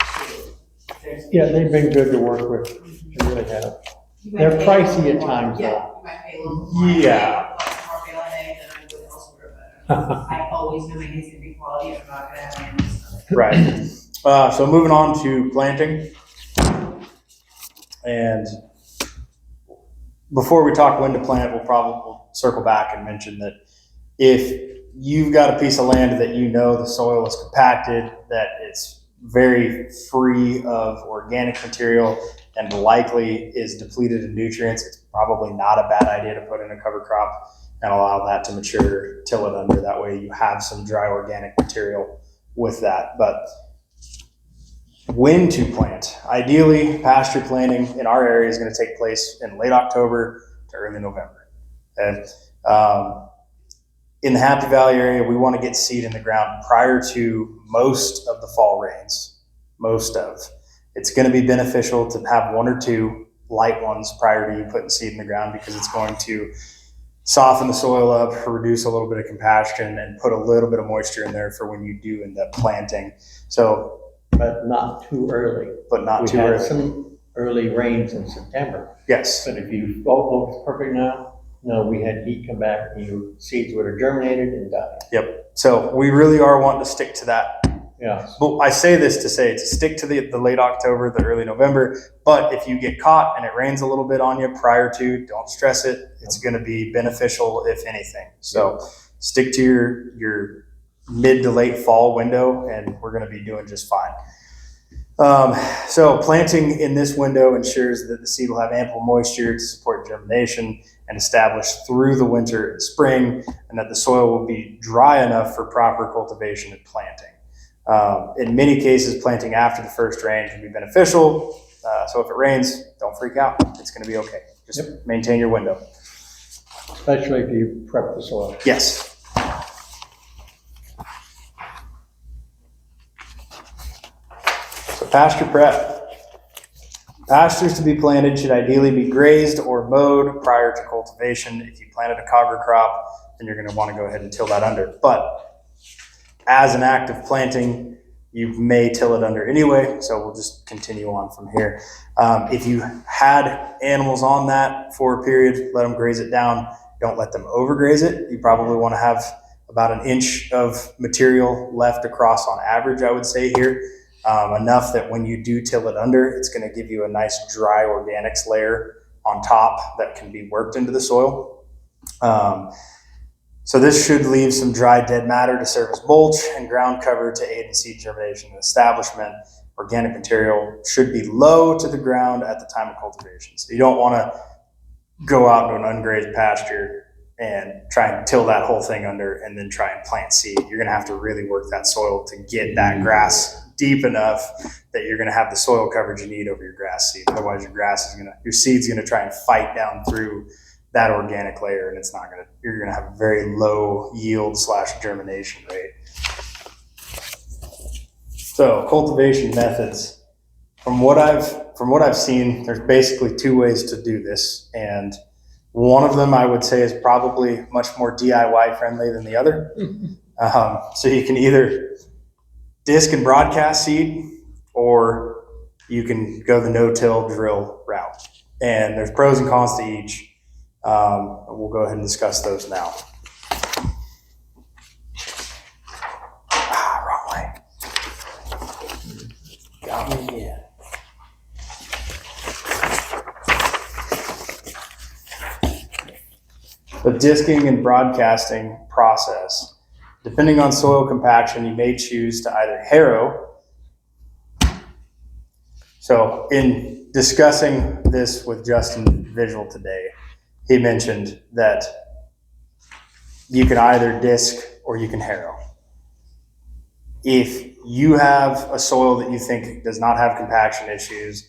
to. Yeah, they've been good to work with, they really have. You might They're pay a pricey little at more. times, Yeah, though. you might pay a little more. Yeah. More for an egg than I would elsewhere, but I always know my eggs gonna be quality, I'm not gonna have animals. Right. So moving on to planting. And before we talk when to plant, we'll circle back and mention that if you've got a piece of land that you know the soil is compacted, that it's very free of organic material and likely is depleted in nutrients, it's probably not a bad idea to put in a cover crop and allow that to mature, till it under. That way you have some dry organic material with that. But when to plant. Ideally, pasture planting in our area is going to take place in late October to early November. And in the Happy Valley area, we want to get seed in the ground prior to most of the fall rains. It's going to be beneficial to have one or two light ones prior to you putting seed in the ground because it's going to soften the soil up, reduce a little bit of compaction, and put a little bit of moisture in there for when you do end up planting. So, But not too early. but not We too had early. some early rains in September, Yes. but if you, it's perfect now. No, we had heat come back, and your seeds would have germinated and died. Yep. So we really are wanting to stick to that. Yeah. Well, I say this to say to stick to the late October, the early November. But if you get caught and it rains a little bit on you prior to, don't stress it. It's going to be beneficial if anything. So stick to your mid to late fall window, and we're going to be doing just fine. So planting in this window ensures that the seed will have ample moisture to support germination and establish through the winter and spring, and that the soil will be dry enough for proper cultivation and planting. In many cases, planting after the first rain can be beneficial. So if it rains, don't freak out. It's going to be okay. Just maintain your window. Especially if you prep the soil. Yes. So pasture prep. Pastures to be planted should ideally be grazed or mowed prior to cultivation. If you planted a cover crop, then you're going to want to go ahead and till that under. But as an act of planting, you may till it under anyway, so we'll just continue on from here. If you had animals on that for a period, let them graze it down. Don't let them overgraze it. You probably want to have about an inch of material left across on average, I would say here. Enough that when you do till it under, it's going to give you a nice dry organics layer on top that can be worked into the soil. So this should leave some dry dead matter to serve as mulch and ground cover to aid in seed germination and establishment. Organic material should be low to the ground at the time of cultivation. So you don't want to go out into an ungrazed pasture and try and till that whole thing under and then try and plant seed. You're going to have to really work that soil to get that grass deep enough that you're going to have the soil coverage you need over your grass seed. Otherwise, your seed's going to try and fight down through that organic layer, and you're going to have a very low yield / germination rate. So cultivation methods. From what I've seen, there's basically two ways to do this, and one of them I would say is probably much more DIY friendly than the other. So you can either disc and broadcast seed, or you can go the no-till drill route. And there's pros and cons to each. We'll go ahead and discuss those now. Wrong way. Got me again. The disking and broadcasting process. Depending on soil compaction, you may choose to either harrow. So in discussing this with Justin Visual today, he mentioned that you can either disc or you can harrow. If you have a soil that you think does not have compaction issues,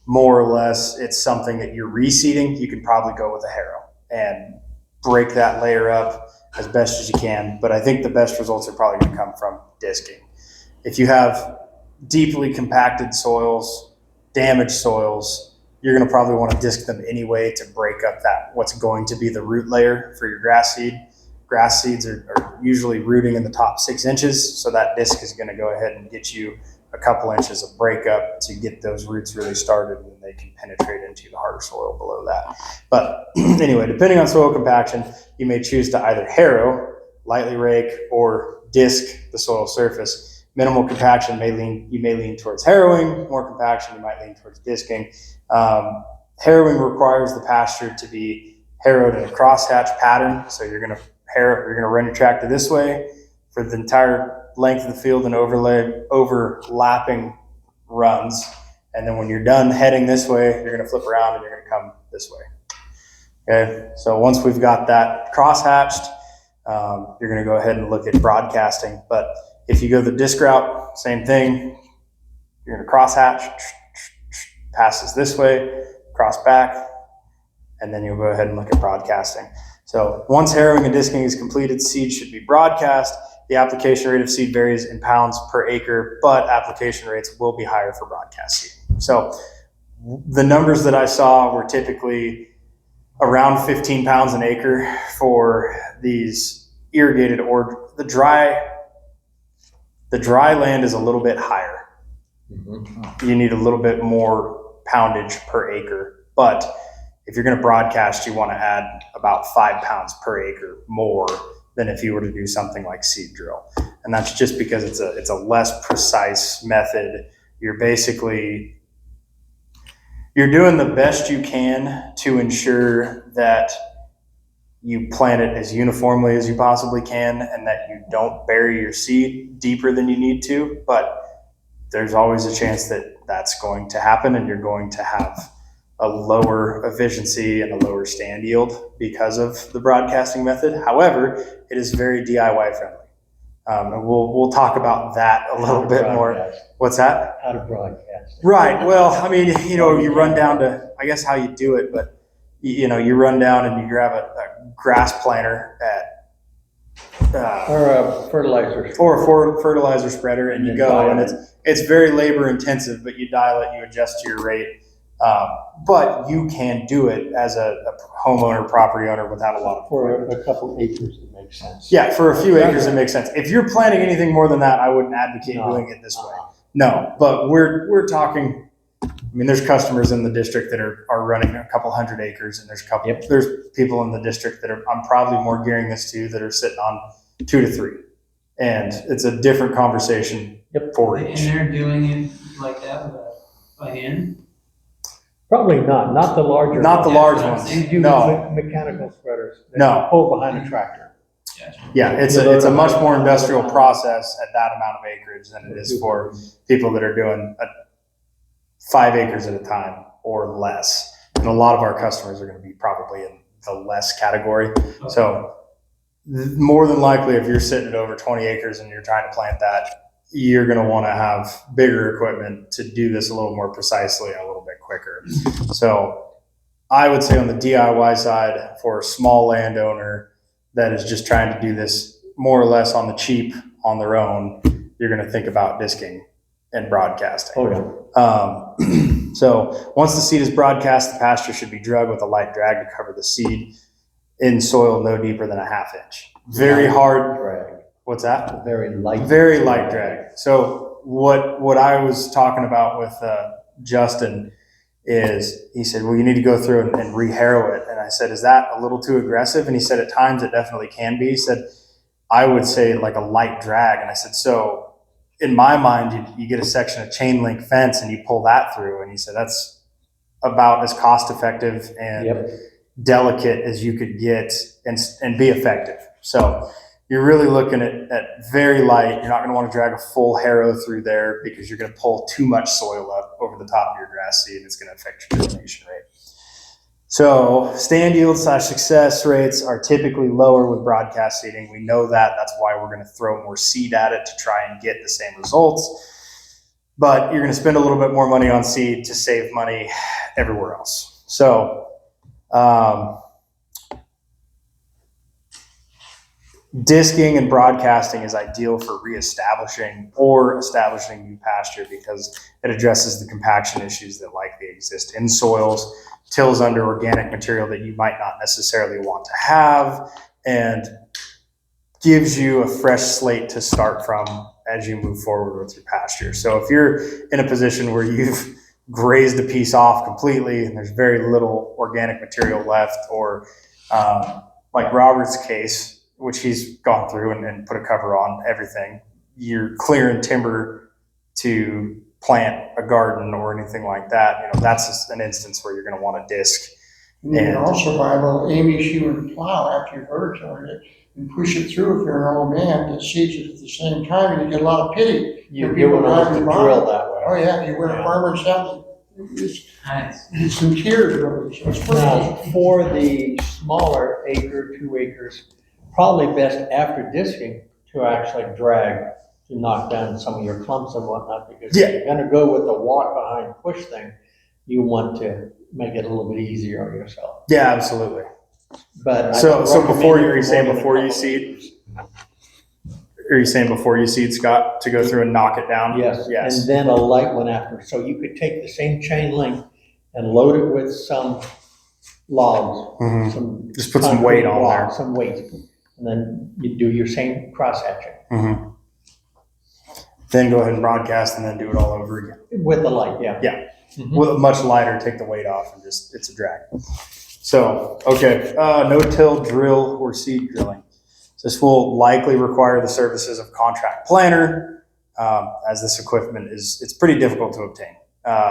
more or less it's something that you're reseeding, you can probably go with a harrow and break that layer up as best as you can. But I think the best results are probably going to come from disking. If you have deeply compacted soils, damaged soils, you're going to probably want to disc them anyway to break up that what's going to be the root layer for your grass seed. Grass seeds are usually rooting in the top 6 inches, so that disc is going to go ahead and get you a couple inches of breakup to get those roots really started, and they can penetrate into the harder soil below that. But anyway, depending on soil compaction, you may choose to either harrow, lightly rake, or disc the soil surface. Minimal compaction you may lean towards harrowing. More compaction, you might lean towards disking. Harrowing requires the pasture to be harrowed in a crosshatch pattern. So you're going to run your tractor this way for the entire length of the field and overlapping runs. And then when you're done heading this way, you're going to flip around and you're going to come this way. Okay. So once we've got that crosshatched, you're going to go ahead and look at broadcasting. But if you go the disc route, same thing. You're going to crosshatch, passes this way, cross back, and then you'll go ahead and look at broadcasting. So once harrowing and disking is completed, seed should be broadcast. The application rate of seed varies in pounds per acre, but application rates will be higher for broadcast seed. So the numbers that I saw were typically around 15 pounds an acre for these irrigated, or the dry land is a little bit higher. You need a little bit more poundage per acre, but if you're going to broadcast, you want to add about 5 pounds per acre more than if you were to do something like seed drill. And that's just because it's a less precise method. You're doing the best you can to ensure that you plant it as uniformly as you possibly can and that you don't bury your seed deeper than you need to. But there's always a chance that that's going to happen and you're going to have a lower efficiency and a lower stand yield because of the broadcasting method. However, it is very DIY friendly. And we'll talk about that a little bit more. What's that? How to broadcast. Right. Well, I mean, you run down to, I guess how you do it, but you run down and you grab a grass planter Or a fertilizer. or a fertilizer spreader, and you go, and it's very labor intensive, but you dial it, you adjust to your rate. But you can do it as a homeowner, property owner without a lot of For a couple acres, it makes sense. Yeah, for a few acres, it makes sense. If you're planting anything more than that, I wouldn't advocate doing it this way. No, but we're talking. I mean, there's customers in the district that are running a couple hundred acres, and there's people in the district that I'm probably more gearing this to that are sitting on 2 to 3, and it's a different conversation for And each. they're doing it like that by hand? Probably not the larger. Not the large ones. You do No. mechanical spreaders. that No. you pull behind a tractor. Gotcha. Yeah, it's a much more industrial process at that amount of acreage than it is for people that are doing 5 acres at a time or less. And a lot of our customers are going to be probably in the less category. So more than likely, if you're sitting at over 20 acres and you're trying to plant that, you're going to want to have bigger equipment to do this a little more precisely and a little bit quicker. So I would say on the DIY side, for a small landowner that is just trying to do this more or less on the cheap on their own, you're going to think about disking and broadcasting. Oh, yeah. So once the seed is broadcast, the pasture should be drugged with a light drag to cover the seed in soil no deeper than a 1/2 inch. Very hard. Drag. What's that? Very light. Very light drag. So what I was talking about with Justin is he said, well, you need to go through and re-harrow it. And I said, is that a little too aggressive? And he said, at times it definitely can be. He said, I would say like a light drag. And I said, so in my mind, you get a section of chain link fence and you pull that through. And he said, that's about as cost effective and delicate as you could get and be effective. So you're really looking at very light. You're not going to want to drag a full harrow through there because you're going to pull too much soil up over the top of your grass seed. It's going to affect your germination rate. So stand yield / success rates are typically lower with broadcast seeding. We know that. That's why we're going to throw more seed at it to try and get the same results. but you're going to spend a little bit more money on seed to save money everywhere else. So, disking and broadcasting is ideal for reestablishing or establishing new pasture because it addresses the compaction issues that likely exist in soils, tills under organic material that you might not necessarily want to have, and gives you a fresh slate to start from as you move forward with your pasture. So if you're in a position where you've grazed a piece off completely and there's very little organic material left, or like Robert's case, which he's gone through and put a cover on everything, you're clearing timber to plant a garden or anything like that, that's an instance where you're going to want a disc. And you can also buy a little Amy shoe and plow after you've vertilled it and push it through if you're an old man that seeds it at the same time, and you get a lot of pity. You wouldn't have to drill that way. Oh yeah, you wear a farmer's hat, Nice. it's some tears really. So it's Now, for the smaller acre, 2 acres, probably best after disking to actually drag to knock down some of your clumps and whatnot, because if you're gonna go with the walk behind push thing, you want to make it a little bit easier on yourself. Yeah, absolutely. But So before you saying before you seed, are you saying before you seed, Scott, to go through and knock it down? Yes, Yes. and then a light one after. So you could take the same chain link and load it with some logs, Mhm. some. Just put some weight on concrete there. block, some weight, and then you do your same cross hatching Mm-hmm. Then go ahead and broadcast and then do it all over again. with the light, yeah. Yeah. Mhm. With a much lighter, take the weight off and just, it's a drag. So, okay, no-till drill or seed drilling. This will likely require the services of contract planner, as this equipment it's pretty difficult to obtain.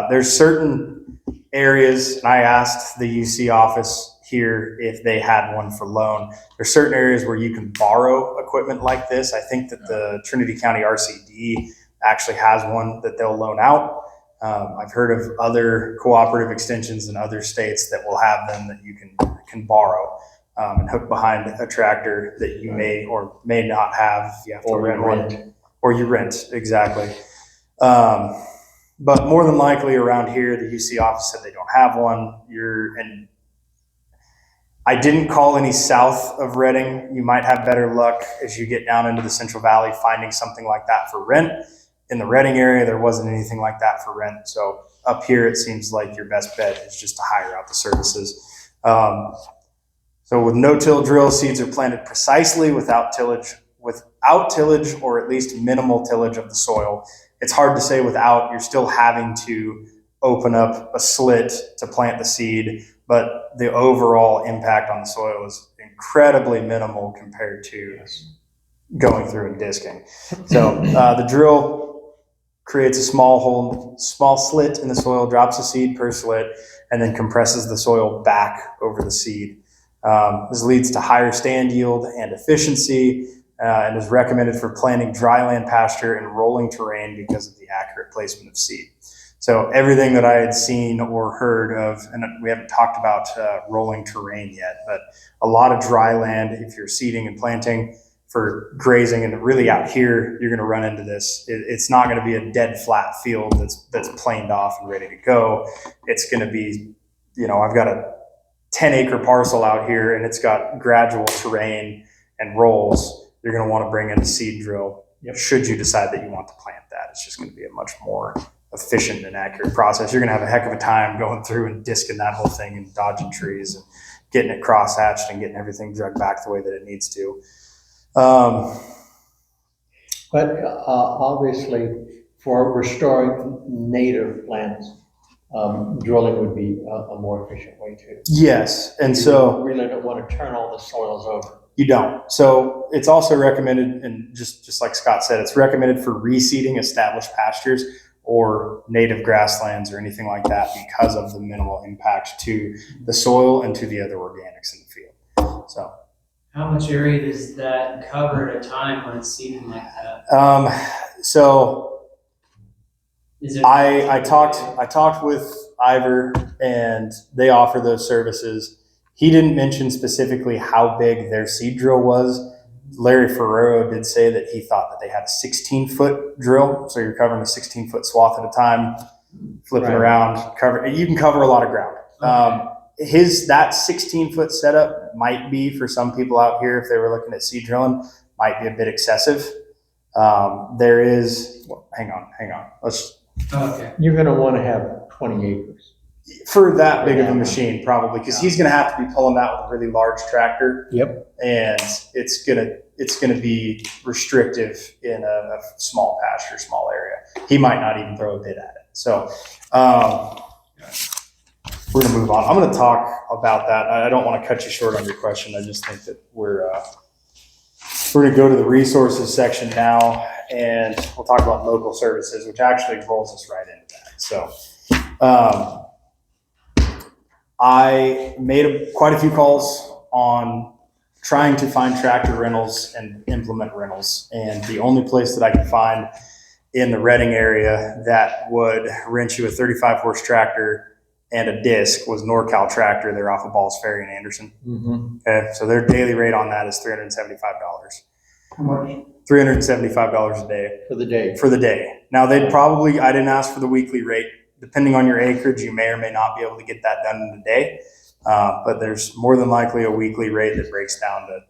There's certain areas, and I asked the UC office here if they had one for loan. There's certain areas where you can borrow equipment like this. I think that the Trinity County RCD actually has one that they'll loan out. I've heard of other cooperative extensions in other states that will have them that you can borrow and hook behind a tractor that you may or may not have. You have to Or rent rent. one. Or you rent, exactly. But more than likely around here, the UC office said they don't have one. And I didn't call any south of Reading. You might have better luck as you get down into the Central Valley finding something like that for rent. In the Reading area, there wasn't anything like that for rent. So up here, it seems like your best bet is just to hire out the services. So with no-till drill, seeds are planted precisely without tillage or at least minimal tillage of the soil. It's hard to say without. You're still having to open up a slit to plant the seed, but the overall impact on the soil is incredibly minimal compared to going through and disking. So the drill creates a small slit in the soil, drops a seed per slit, and then compresses the soil back over the seed. This leads to higher stand yield and efficiency, and is recommended for planting dryland pasture and rolling terrain because of the accurate placement of seed. So everything that I had seen or heard of, and we haven't talked about rolling terrain yet, but a lot of dry land, if you're seeding and planting for grazing, and really out here, you're going to run into this. It's not going to be a dead flat field that's planed off and ready to go. It's going to be, I've got a 10-acre parcel out here and it's got gradual terrain and rolls. You're going to want to bring in a seed drill. Should you decide that you want to plant that, it's just going to be a much more efficient and accurate process. You're going to have a heck of a time going through and disking that whole thing and dodging trees and getting it cross-hatched and getting everything drugged back the way that it needs to. But obviously, for restoring native lands, drilling would be a more efficient way too. Yes, and so you really don't want to turn all the soils over. You don't. So it's also recommended, and just like Scott said, it's recommended for reseeding established pastures or native grasslands or anything like that because of the minimal impact to the soil and to the other organics in the field. So, how much area does that cover at a time when it's seeding like that? So Is it I talked with Ivor, and they offer those services. He didn't mention specifically how big their seed drill was, Larry Ferrero did say that he thought that they had a 16-foot drill, so you're covering a 16-foot swath at a time, flipping Right. around. You can cover a lot of ground. That 16-foot setup might be, for some people out here, if they were looking at seed drilling, might be a bit excessive. There is, hang on. Okay. You're gonna wanna have 20 acres. For that big of a machine, probably, because he's going to have to be pulling that with a really large tractor. Yep. And it's gonna be restrictive in a small pasture, small area. He might not even throw a bit at it. So we're gonna move on. I'm gonna talk about that. I don't want to cut you short on your question. I just think that we're gonna go to the resources section now, and we'll talk about local services, which actually rolls us right into that. So I made quite a few calls on trying to find tractor rentals and implement rentals. And the only place that I could find in the Reading area that would rent you a 35 horse tractor and a disc was NorCal Tractor. They're off of Balls Ferry in Anderson. Mm-hmm. Okay. So their daily rate on that is $375. How much? $375 a day. For the day. For the day. Now I didn't ask for the weekly rate. Depending on your acreage, you may or may not be able to get that done in a day. But there's more than likely a weekly rate that breaks down to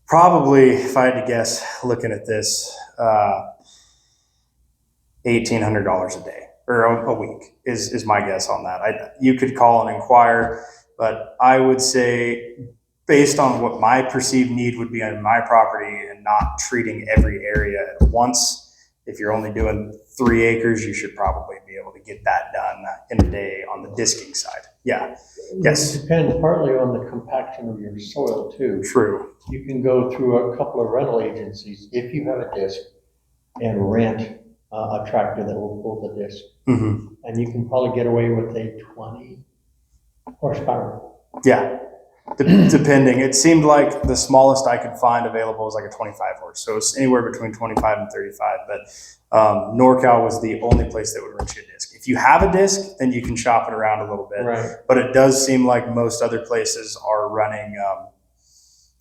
probably, if I had to guess, looking at this, $1,800 a day or a week is my guess on that. You could call and inquire, but I would say, based on what my perceived need would be on my property and not treating every area at once, if you're only doing 3 acres, you should probably be able to get that done in a day on the disking side. Yeah. Yes. It depends partly on the compaction of your soil too. True. You can go through a couple of rental agencies if you have a disc and rent a tractor that will pull the disc. Mm-hmm. And you can probably get away with a 20 horsepower. Yeah. Depending. It seemed like the smallest I could find available was like a 25 horse. So it's anywhere between 25 and 35. But NorCal was the only place that would rent you a disc. If you have a disc, then you can shop it around a little bit. Right. But it does seem like most other places are running,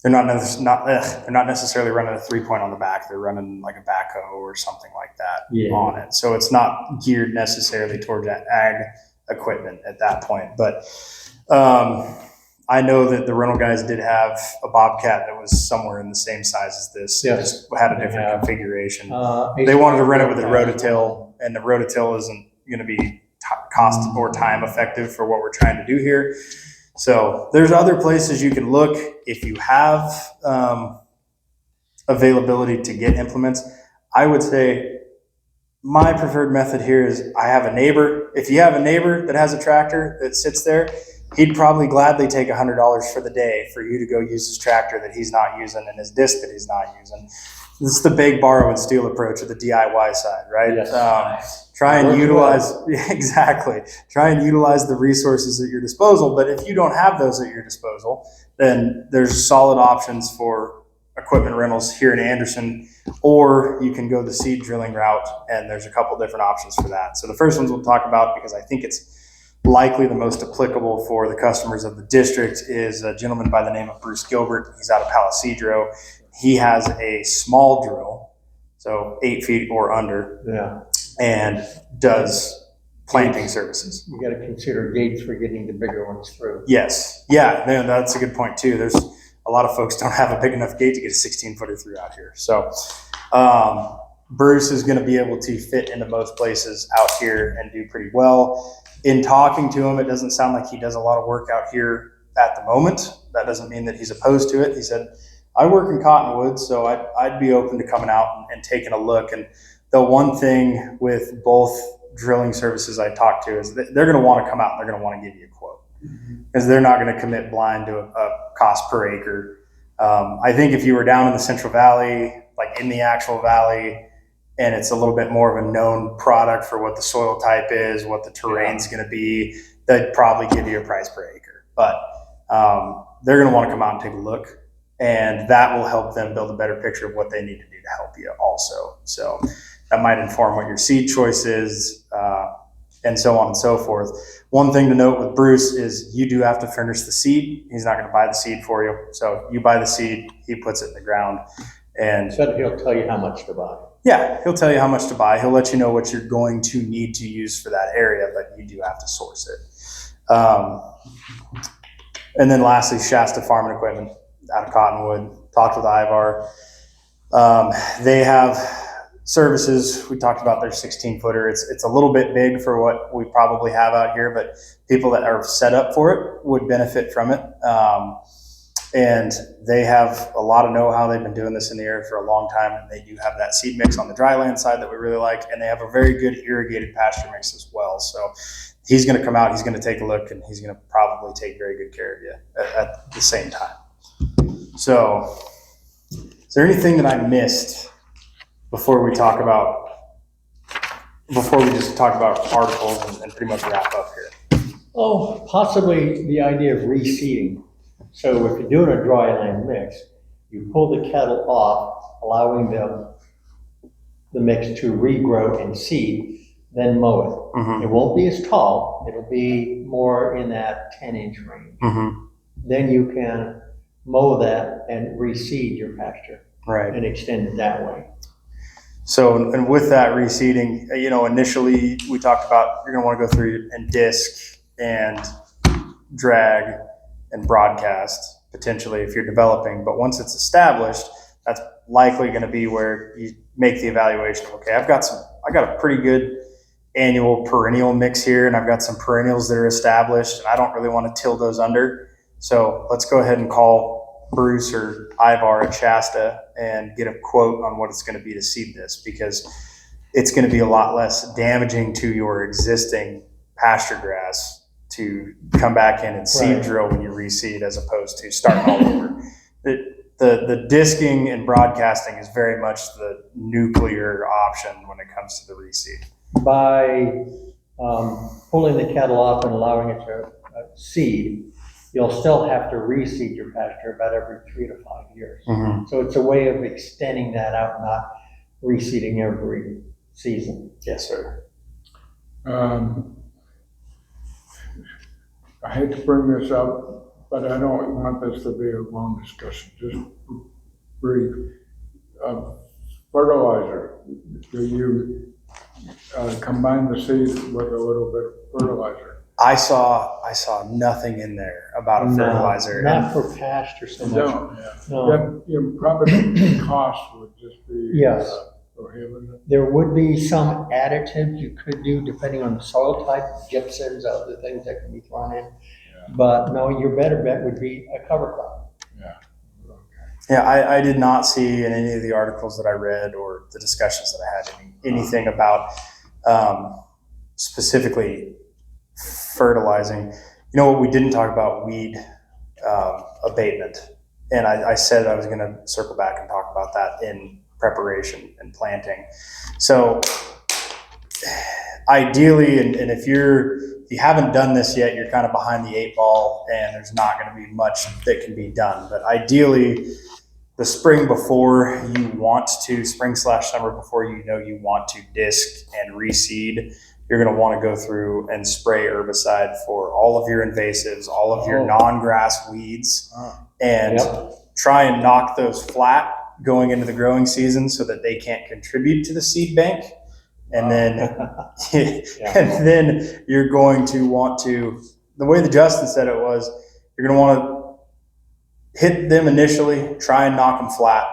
they're not necessarily running a 3-point on the back. They're running like a backhoe or something like that on it. So it's not geared necessarily towards ag equipment at that point. But I know that the rental guys did have a Bobcat that was somewhere in the same size as this. Yes, it just had a different configuration. They wanted to rent it with a rototill, and the rototill isn't going to be cost or time effective for what we're trying to do here. So there's other places you can look if you have availability to get implements. I would say my preferred method here is I have a neighbor. If you have a neighbor that has a tractor that sits there, he'd probably gladly take $100 for the day for you to go use his tractor that he's not using and his disc that he's not using. This is the big borrow and steal approach of the DIY side, right? Yes. Try and utilize the resources at your disposal. But if you don't have those at your disposal, then there's solid options for equipment rentals here in Anderson, or you can go the seed drilling route, and there's a couple different options for that. So the first ones we'll talk about, because I think it's likely the most applicable for the customers of the district, is a gentleman by the name of Bruce Gilbert. He's out of Palisadro. He has a small drill, so 8 feet or under, and does planting services. You got to consider gates for getting the bigger ones through. Yes. Yeah, no, that's a good point too. There's a lot of folks don't have a big enough gate to get a 16-footer through out here. So Bruce is going to be able to fit into most places out here and do pretty well. In talking to him, it doesn't sound like he does a lot of work out here at the moment. That doesn't mean that he's opposed to it. He said, I work in Cottonwood, so I'd be open to coming out and taking a look. And the one thing with both drilling services I talked to is that they're going to want to come out and they're going to want to give you a quote, because they're not going to commit blind to a cost per acre. I think if you were down in the Central Valley, like in the actual valley, and it's a little bit more of a known product for what the soil type is, what the terrain's going to be, they'd probably give you a price per acre. But they're going to want to come out and take a look, and that will help them build a better picture of what they need to do to help you also. So that might inform what your seed choice is, and so on and so forth. One thing to note with Bruce is you do have to furnish the seed. He's not going to buy the seed for you. So you buy the seed, he puts it in the ground. And So he'll tell you how much to buy. yeah, he'll tell you how much to buy. He'll let you know what you're going to need to use for that area, but you do have to source it. And then lastly, Shasta Farm and Equipment out of Cottonwood. Talked with Ivar. They have services. We talked about their 16-footer. It's a little bit big for what we probably have out here, but people that are set up for it would benefit from it. And they have a lot of know-how. They've been doing this in the area for a long time, and they do have that seed mix on the dry land side that we really like, and they have a very good irrigated pasture mix as well. So he's going to come out, he's going to take a look, and he's going to probably take very good care of you at the same time. So is there anything that I missed before we just talk about articles and pretty much wrap up here? Oh, possibly the idea of reseeding. So if you're doing a dry land mix, you pull the cattle off, allowing the mix to regrow and seed, then mow it. Mm-hmm. It won't be as tall, it'll be more in that 10-inch range. Mm-hmm. Then you can mow that and reseed your pasture Right. and extend it that way. So, and with that reseeding, initially we talked about you're going to want to go through and disc and drag and broadcast potentially if you're developing. But once it's established, that's likely going to be where you make the evaluation. Okay, I got a pretty good annual perennial mix here, and I've got some perennials that are established, and I don't really want to till those under. So let's go ahead and call Bruce or Ivar at Shasta and get a quote on what it's going to be to seed this, because it's going to be a lot less damaging to your existing pasture grass to come back in and seed drill when you reseed as opposed to starting all over. The disking and broadcasting is very much the nuclear option when it comes to the reseed. By pulling the cattle off and allowing it to seed, you'll still have to reseed your pasture about every 3 to 5 years. Mm-hmm. So it's a way of extending that out, not reseeding every season. Yes, sir. I hate to bring this up, but I don't want this to be a long discussion, just brief. Fertilizer, do you combine the seed with a little bit of fertilizer? I saw nothing in there about a fertilizer. Not for pasture so much. No. Then, probably the cost would just be Yes. prohibitive. There would be some additives you could do depending on the soil type, gypsums, other things that can be thrown in. But no, your better bet would be a cover crop. Yeah, I did not see in any of the articles that I read or the discussions that I had anything about specifically fertilizing. What we didn't talk about, weed abatement. And I said I was going to circle back and talk about that in preparation and planting. So ideally, and if you haven't done this yet, you're kind of behind the 8 ball and there's not going to be much that can be done. But ideally, the spring before you want to, spring/summer before you want to disc and reseed, you're going to want to go through and spray herbicide for all of your invasives, all of your non-grass weeds, and try and knock those flat going into the growing season so that they can't contribute to the seed bank. And then, and then you're going to want to, the way that Justin said it was, you're going to want to hit them initially, try and knock them flat.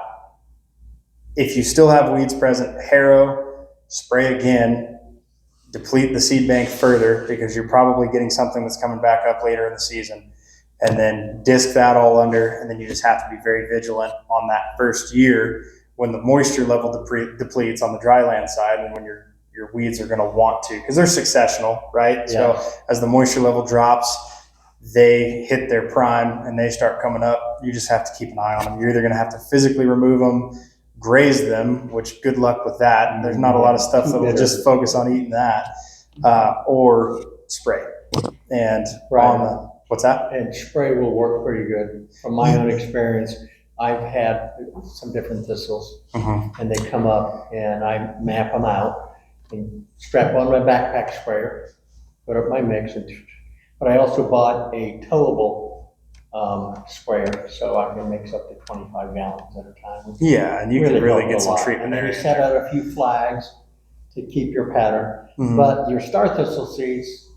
If you still have weeds present, harrow, spray again, deplete the seed bank further because you're probably getting something that's coming back up later in the season, and then disc that all under. And then you just have to be very vigilant on that first year when the moisture level depletes on the dry land side, and when your weeds are going to want to, because they're successional, right? So as the moisture level drops, they hit their prime and they start coming up. You just have to keep an eye on them. You're either going to have to physically remove them, graze them, which good luck with that. And there's not a lot of stuff that will just focus on eating that, or spray. And what's that? And spray will work pretty good. From my own experience, I've had some different thistles, and they come up and I map them out and strap on my backpack sprayer put up my mix. But I also bought a towable sprayer, so I can mix up to 25 gallons at a time. Yeah, and you can really helped get a some lot. treatment And then you area. set out a few flags to keep your pattern. Mhm. But your star thistle seeds,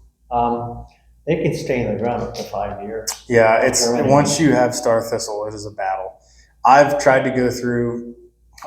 they can stay in the ground up to 5 years. Yeah, it's They're once you have star thistle, it is a battle. I've tried to go through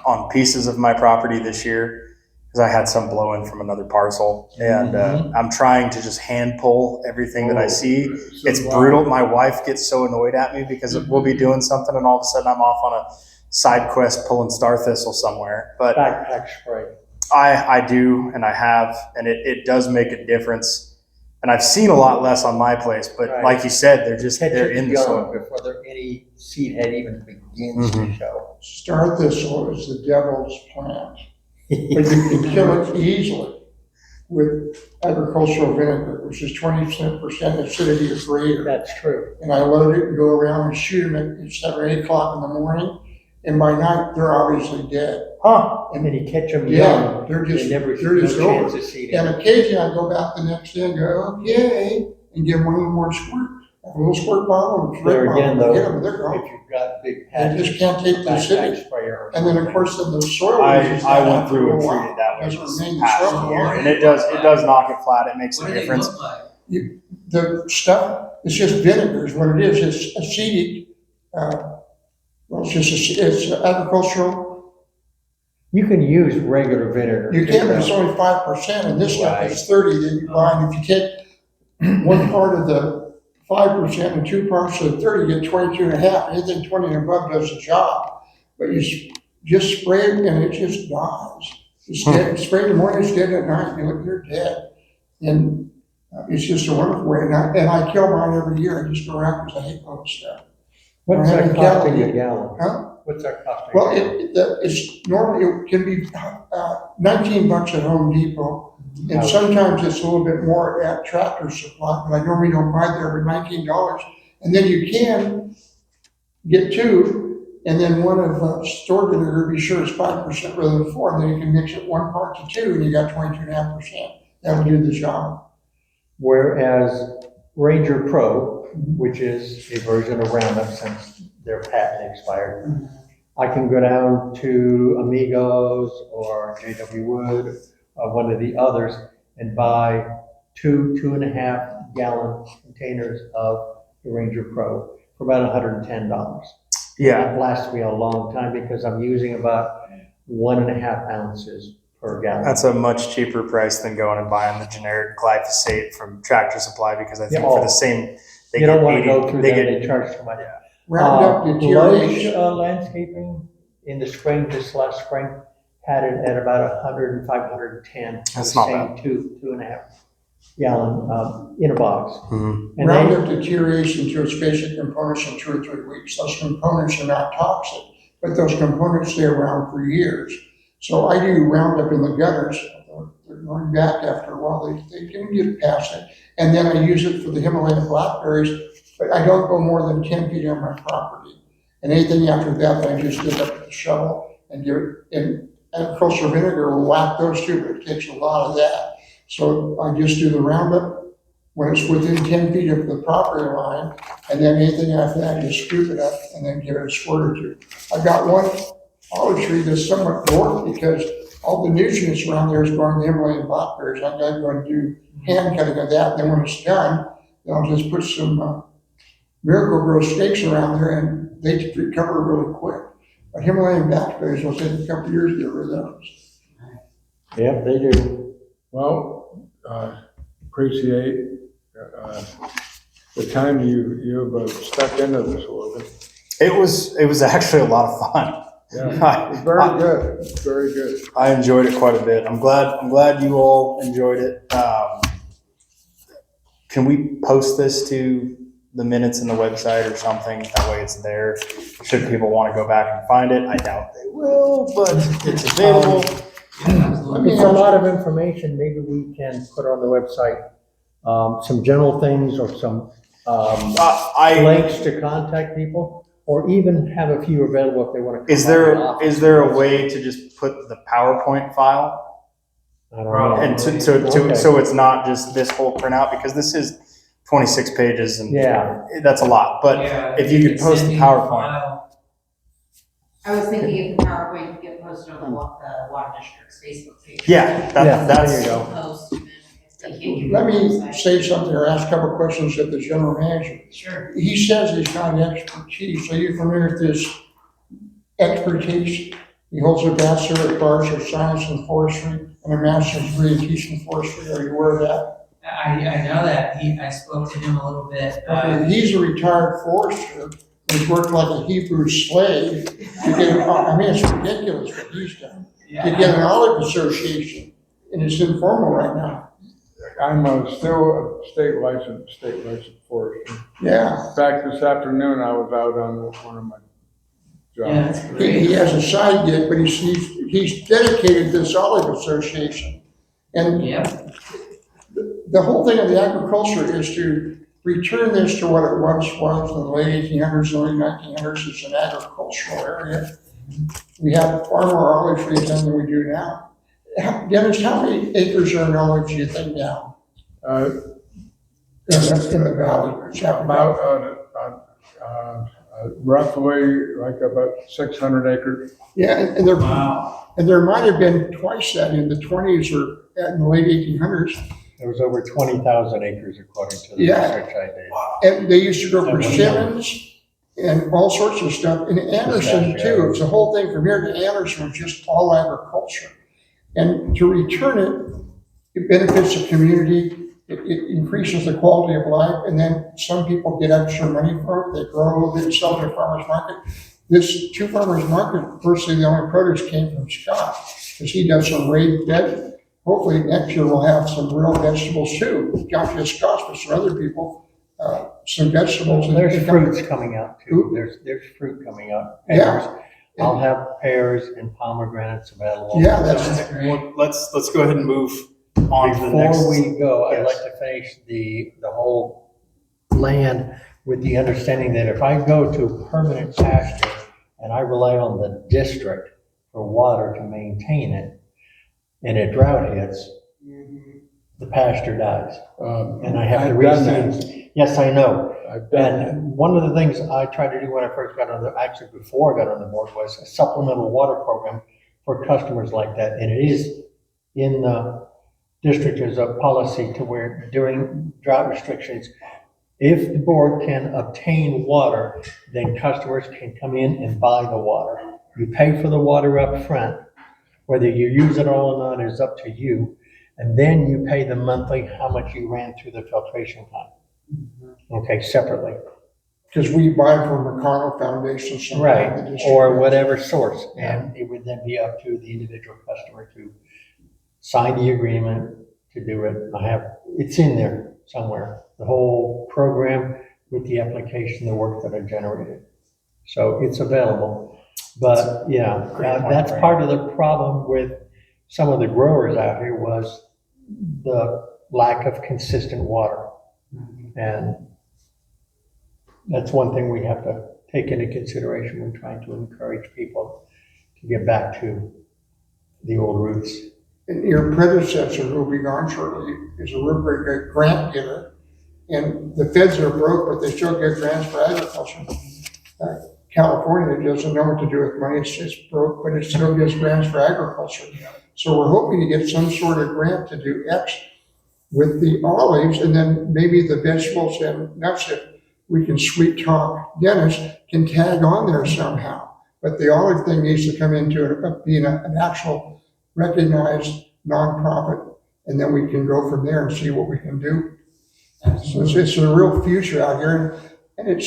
on pieces of my property this year because I had some blow in from another parcel, and I'm trying to just hand pull everything that I see. It's brutal. My wife gets so annoyed at me because we'll be doing something, and all of a sudden I'm off on a side quest pulling star thistle somewhere. But Backpack spray. I do, and I have, and it does make a difference. And I've seen a lot less on my place, but Right. like you said, they're in the young soil. before any seed head even begins to show. Star thistle is the devil's plant, but you can kill it easily with agricultural vinegar, which is 20% acidity or greater. That's true. And I load it and go around and shoot them at 7 or 8 o'clock in the morning, and by night, they're obviously dead. Huh? And then you catch them Yeah, young. they're just, They never they're just no chance over. of seeding. And occasionally I go back the next day and go, okay, and give them a little more squirt. A little squirt bottle, and There again, though, hit them, they're gone. if you've got big They patches. just can't take the backpack acidity. sprayer. And then, of course, then the soil. I uses I that went after through a and while. treated that way Doesn't this remain the past soil. year, and it does knock it flat. It makes What a do they difference. look like? The stuff, it's just vinegar is what it is. It's acetic, well, it's agricultural. You can use regular vinegar. You can, but it's only 5%, and this stuff Right. is 30 that you buy. And if you take one part of the 5% and 2 parts of the 30, you get 22 and a half. Anything 20 and above does the job. But you just spray it and it just dies. It's dead. Spray in the morning, it's dead at night. You're dead. And it's just a wonderful way. And I kill mine every year. I just go around because I hate all this stuff. What's Or that having costing gallon. a gallon? Huh? What's that costing? Well, it's normally, it can be $19 at Home Depot, and sometimes it's a little bit more at Tractor Supply, but I normally don't buy there for $19. And then you can get 2, and then one of store vinegar, be sure it's 5% rather than 4, and then you can mix it 1 part to 2, and you got 22.5%. That'll do the job. Whereas Ranger Pro, which is a version of Roundup since their patent expired, I can go down to Amigos or J.W. Wood or one of the others and buy 2.5 gallon containers of the Ranger Pro for about $110. Yeah, That lasts me a long time because I'm using about 1.5 ounces per gallon. that's a much cheaper price than going and buying the generic glyphosate from Tractor Supply because I think Yeah, for the same, they You get don't want to 80, go through they that, get they charge too much. Roundup Lowe's deterioration. Landscaping in the spring, this last spring, had it at about 105, 110. That's the not same bad. 2.5 gallon in a box. Mhm. And Roundup deterioration to its basic components in 2 or 3 weeks. Those components are not toxic, but those components stay around for years. So I do Roundup in the gutters. They're going back after a while. They can get past it. And then I use it for the Himalayan blackberries, but I don't go more than 10 feet on my property. And anything after that, I just dig up with a shovel and give it, and agricultural vinegar will whack those too, but it takes a lot of that. So I just do the Roundup when it's within 10 feet of the property line, and then anything after that, just scoop it up and then give it a squirt or 2. I've got one olive tree that's somewhat dwarfed because all the nutrients around there is going to Himalayan blackberries. I'm going to do hand cutting of that, and then when it's done, then I'll just put some Miracle Grow stakes around there, and they recover really quick. But Himalayan blackberries will take a couple of years to get rid of those. Yep, they do. Well, appreciate the time you've stuck into this with us. It was actually a lot of fun. Yeah, it's very good. It's very good. I enjoyed it quite a bit. I'm glad you all enjoyed it. Can we post this to the minutes in the website or something? That way it's there. Should people want to go back and find it, I doubt they will, but it's available. It's a lot of information. Maybe we can put on the website some general things or some links to contact people, or even have a few available if they want to come. Is there a way to just put the PowerPoint file I don't know. And Okay. so it's not just this whole printout, because this is 26 pages and Yeah. that's a lot. But Yeah, if you could post send the me PowerPoint. file. I was thinking if the PowerPoint could get posted on the water district's Facebook page. Yeah, that's, there you go. Post, and then if they can't get Let on the me website. say something or ask a couple questions of the general manager. Sure. He says he's got expertise. Are you familiar with this expertise? He holds a bachelor of arts of science in forestry and a master's degree in teaching forestry. Are you aware of that? I know that, I spoke to him a little bit, Okay, he's a retired forester. He's worked like a Hebrew slave to get, I mean, it's ridiculous what he's done. To get an olive association, and it's informal right now. I'm still a state licensed forester. Yeah. In fact, this afternoon I was out on one of my Yeah, jobs. that's great. He has a side gig, but he's dedicated to this olive association. And Yep, the whole thing of the agriculture is to return this to what it once was in the late 1800s, early 1900s. It's an agricultural area. We have far more olive trees than we do now. Dennis, how many acres are in olives do you think now? In the valley? Roughly like about 600 acres. Yeah, wow. and there might have been twice that in the 20s or in the late 1800s. There was over 20,000 acres according to the Yeah. research I did. And they used to go for That was- Simmons and all sorts of stuff. And Anderson too. It's the whole thing from here to Anderson was just all agriculture. And to return it, it benefits the community. It increases the quality of life. And then some people get extra money for it. They grow a little bit and sell to a farmer's market. This two farmers market, virtually the only produce came from Scott because he does some raised bed. Hopefully next year we'll have some real vegetables too. Not just Scotch, but some other people, some vegetables. There's fruits coming out too. Ooh. There's fruit coming out. Yeah. Pears. I'll have pears and pomegranates available. Yeah, That's great. well, let's go ahead and move on to the next. Before we go, I'd Yes. like to finish the whole land with the understanding that if I go to permanent pasture and I rely on the district for water to maintain it, and a drought hits, the pasture dies. And I have to I've done that. reseed. Yes, I know. I've done that. And one of the things I tried to do when I first got on actually before I got on the board, was a supplemental water program for customers like that. And it is in the district as a policy to where during drought restrictions, if the board can obtain water, then customers can come in and buy the water. You pay for the water up front. Whether you use it all or not is up to you. And then you pay the monthly how much you ran through the filtration plant. Okay, separately. Because we buy from McConnell Foundation. something Right, like the district or does. whatever source. And it would then be up to the individual customer to sign the agreement to do it. It's in there somewhere, the whole program with the application, the work that I generated. So it's available. But yeah, Great point, that's Frank. part of the problem with some of the growers out here was the lack of consistent water. And that's one thing we have to take into consideration when trying to encourage people to get back to the old roots. And your predecessor, who will be gone shortly, is a real great grant giver. And the feds are broke, but they still get grants for agriculture. California doesn't know what to do with money. It's just broke, but it still gets grants for agriculture. So we're hoping to get some sort of grant to do X with the olives, and then maybe the vegetables and nuts, if we can sweet talk Dennis, can tag on there somehow. But the olive thing needs to come into being an actual recognized nonprofit, and then we can go from there and see what we can do. So it's a real future out here, and it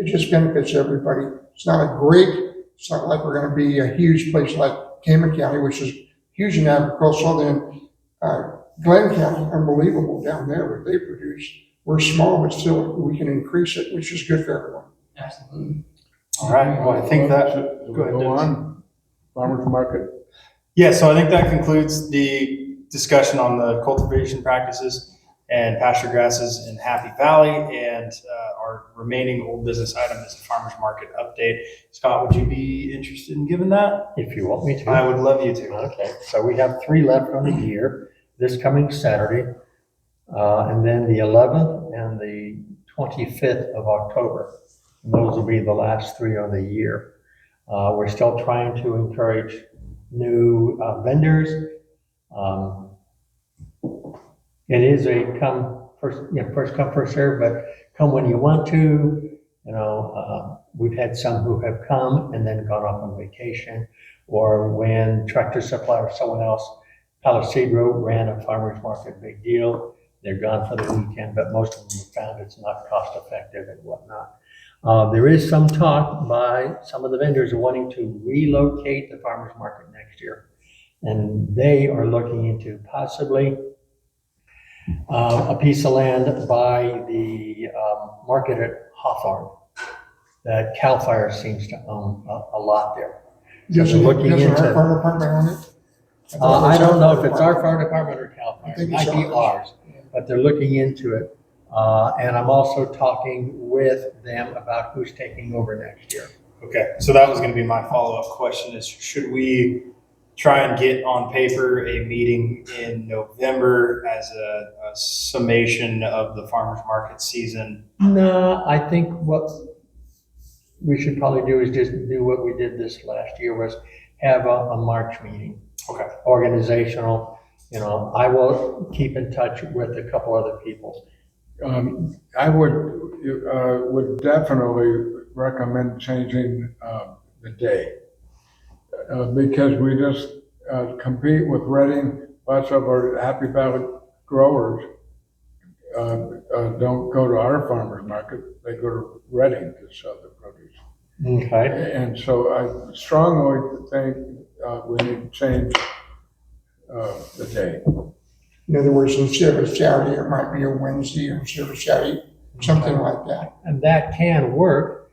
just benefits everybody. It's not like we're gonna be a huge place like Cayman County, which is huge in agriculture, then Glenn County, unbelievable down there what they produce. We're small, but still we can increase it, which is good for everyone. Absolutely. All right, well, I think that, Should we go ahead, go Dennis. on? Farmers market. Yeah, so I think that concludes the discussion on the cultivation practices and pasture grasses in Happy Valley. And our remaining old business item is a farmer's market update. Scott, would you be interested in giving that? If you want me to. I would love you to. Okay, so we have 3 left on the year. this coming Saturday, and then the 11th and the 25th of October. And those will be the last 3 of the year. We're still trying to encourage new vendors. It is a first come, first serve, but come when you want to. We've had some who have come and then gone off on vacation, or when Tractor Supply or someone else, Palisadro, ran a farmer's market big deal. They're gone for the weekend, but most of them have found it's not cost effective and whatnot. There is some talk by some of the vendors wanting to relocate the farmer's market next year. And they are looking into possibly a piece of land by the market at Hawthorne that CAL FIRE seems to own a lot there. So they're looking Doesn't into. our fire department own it? I don't know if it's our fire department or CAL FIRE. I think It might it's be ours. ours, but they're looking into it. And I'm also talking with them about who's taking over next year. Okay, so that was going to be my follow-up question is, should we try and get on paper a meeting in November as a summation of the farmer's market season? No, I think what we should probably do is just do what we did this last year, was have a March meeting. Okay. Organizational, I will keep in touch with a couple other people. I would definitely recommend changing the day. Because we just compete with Reading. Lots of our Happy Valley growers don't go to our farmers market, they go to Reading to sell their produce. Okay. And so I strongly think we need to change the day. In other words, instead of a Saturday, it might be a Wednesday, or instead of a Saturday, something like that. And that can work.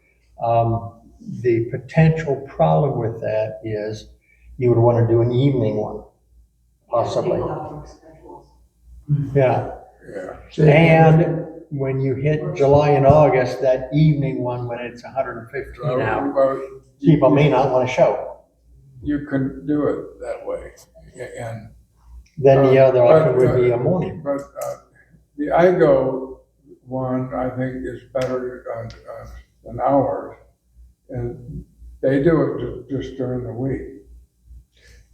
The potential problem with that is you would want to do an evening one, possibly. Yeah. Yeah. And when you hit July and August, that evening one, when it's 115 out, people may not want to show. You can do it that way. And Then the other option but, would be a morning. But the IGO one, I think, is better than ours. And they do it just during the week.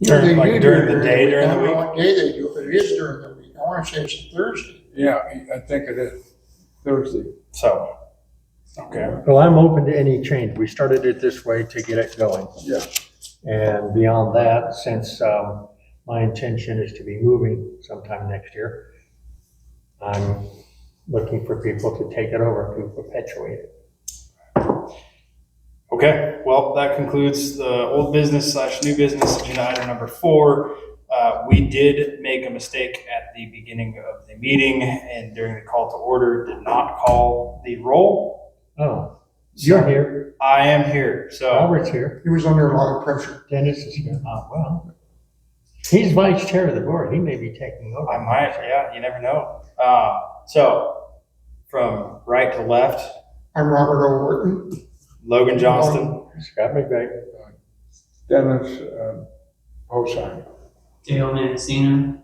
During the day, I during don't the know week? what day they do it, but it is during the week. I want to say it's a Thursday. Yeah, I think it is Thursday. So, okay. Well, I'm open to any change. We started it this way to get it going. Yeah. And beyond that, since my intention is to be moving sometime next year, I'm looking for people to take it over, to perpetuate it. Okay, well, that concludes the old business / new business agenda item number 4. We did make a mistake at the beginning of the meeting and during the call to order did not call the roll. Oh, you're here. I am here, so. Robert's here. He was under a lot of pressure. Dennis is here. Well, he's vice chair of the board. He may be taking over. I might, yeah, you never know. So, from right to left, I'm Robert O. Wharton. Logan Johnston, Scott McVeigh. Dennis Hosine. Dale Mancina.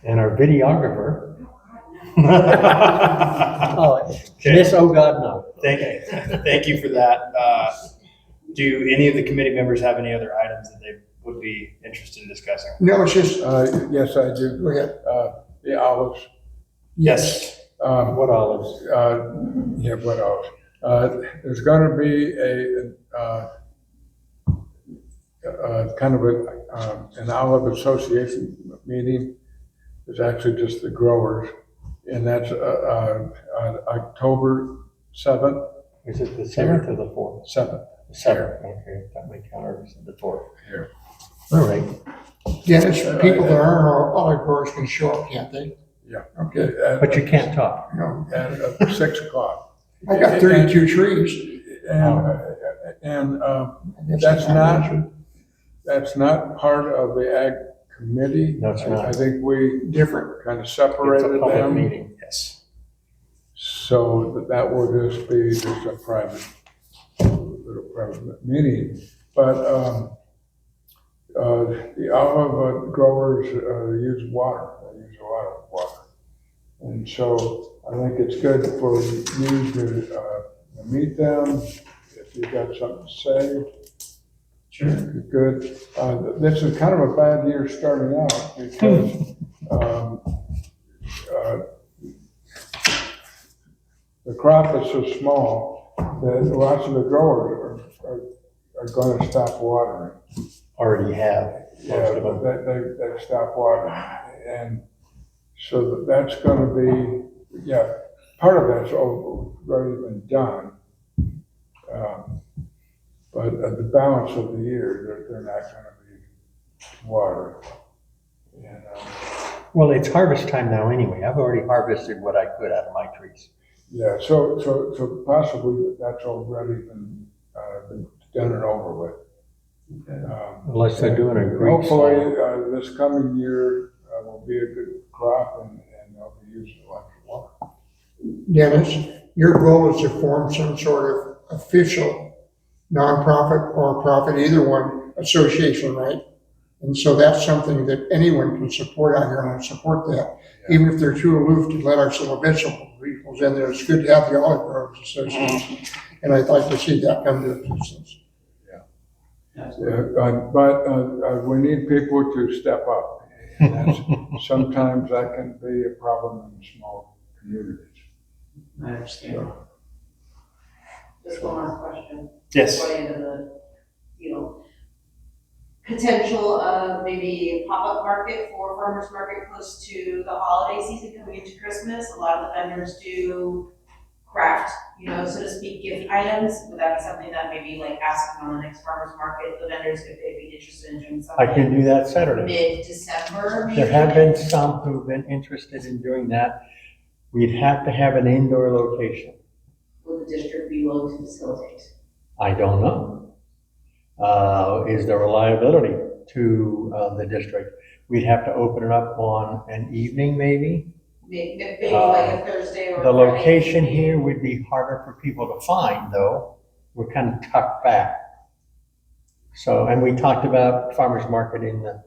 And our videographer. Miss Oh God No. Thank you for that. Do any of the committee members have any other items that they would be interested in discussing? No, it's just, Yes, I do. go ahead. The olives. Yes. What olives? Yeah, what else? There's going to be a kind of an olive association meeting. It's actually just the growers, and that's on October 7th. Is it the 7th or the 4th? 7th. The 7th. Okay, got my calendar. Is the 4th. Here. All right. Dennis, people that aren't olive growers can show up, can't they? Yeah. Okay. But you can't talk. No, At 6 o'clock. I got 32 trees. And I guess that's not that's not part of the Ag Committee. No, it's not. I think we different. kind of It's a separated public them. meeting. Yes. So that will just be just a little private meeting. But All of the growers use water, they use a lot of water. And so I think it's good for you to meet them, if you've got something to say. Sure. Good. This is kind of a bad year starting out because the crop is so small that lots of the growers are going to stop watering. Already have. Yeah, they stop watering. And so that's going to be, yeah, part of that's already been done. But at the balance of the year, they're not going to be watering. And, Well, it's harvest time now anyway. I've already harvested what I could out of my trees. yeah, so possibly that's already been done and over with. Unless they're doing a great Hopefully, this coming year will be a good crop and they'll be using lots of water. Dennis, your goal is to form some sort of official nonprofit or profit, either one, association, right? And so that's something that anyone can support out here, and I support that. Yeah. Even if they're too aloof to let our civil vegetable peoples in there, it's good to have the Olive Growers Association. And I'd like to see that come to existence. But we need people to step up. And that's, sometimes that can be a problem in small communities. I understand. Just one more question. Yes. Going into the, potential of maybe a pop-up market for farmers market close to the holiday season coming into Christmas. A lot of the vendors do craft, so to speak, gift items. Would that be something that maybe like asking on the next farmers market, the vendors, if they'd be interested in doing something? I can do that Saturday. Mid-December, maybe? There have been some who've been interested in doing that. We'd have to have an indoor location. Would the district be willing to facilitate? I don't know. Is there reliability to the district? We'd have to open it up on an evening, maybe. Maybe like a Thursday or The Friday location evening? here would be harder for people to find, though. We're kind of tucked back. So, and we talked about farmers market in the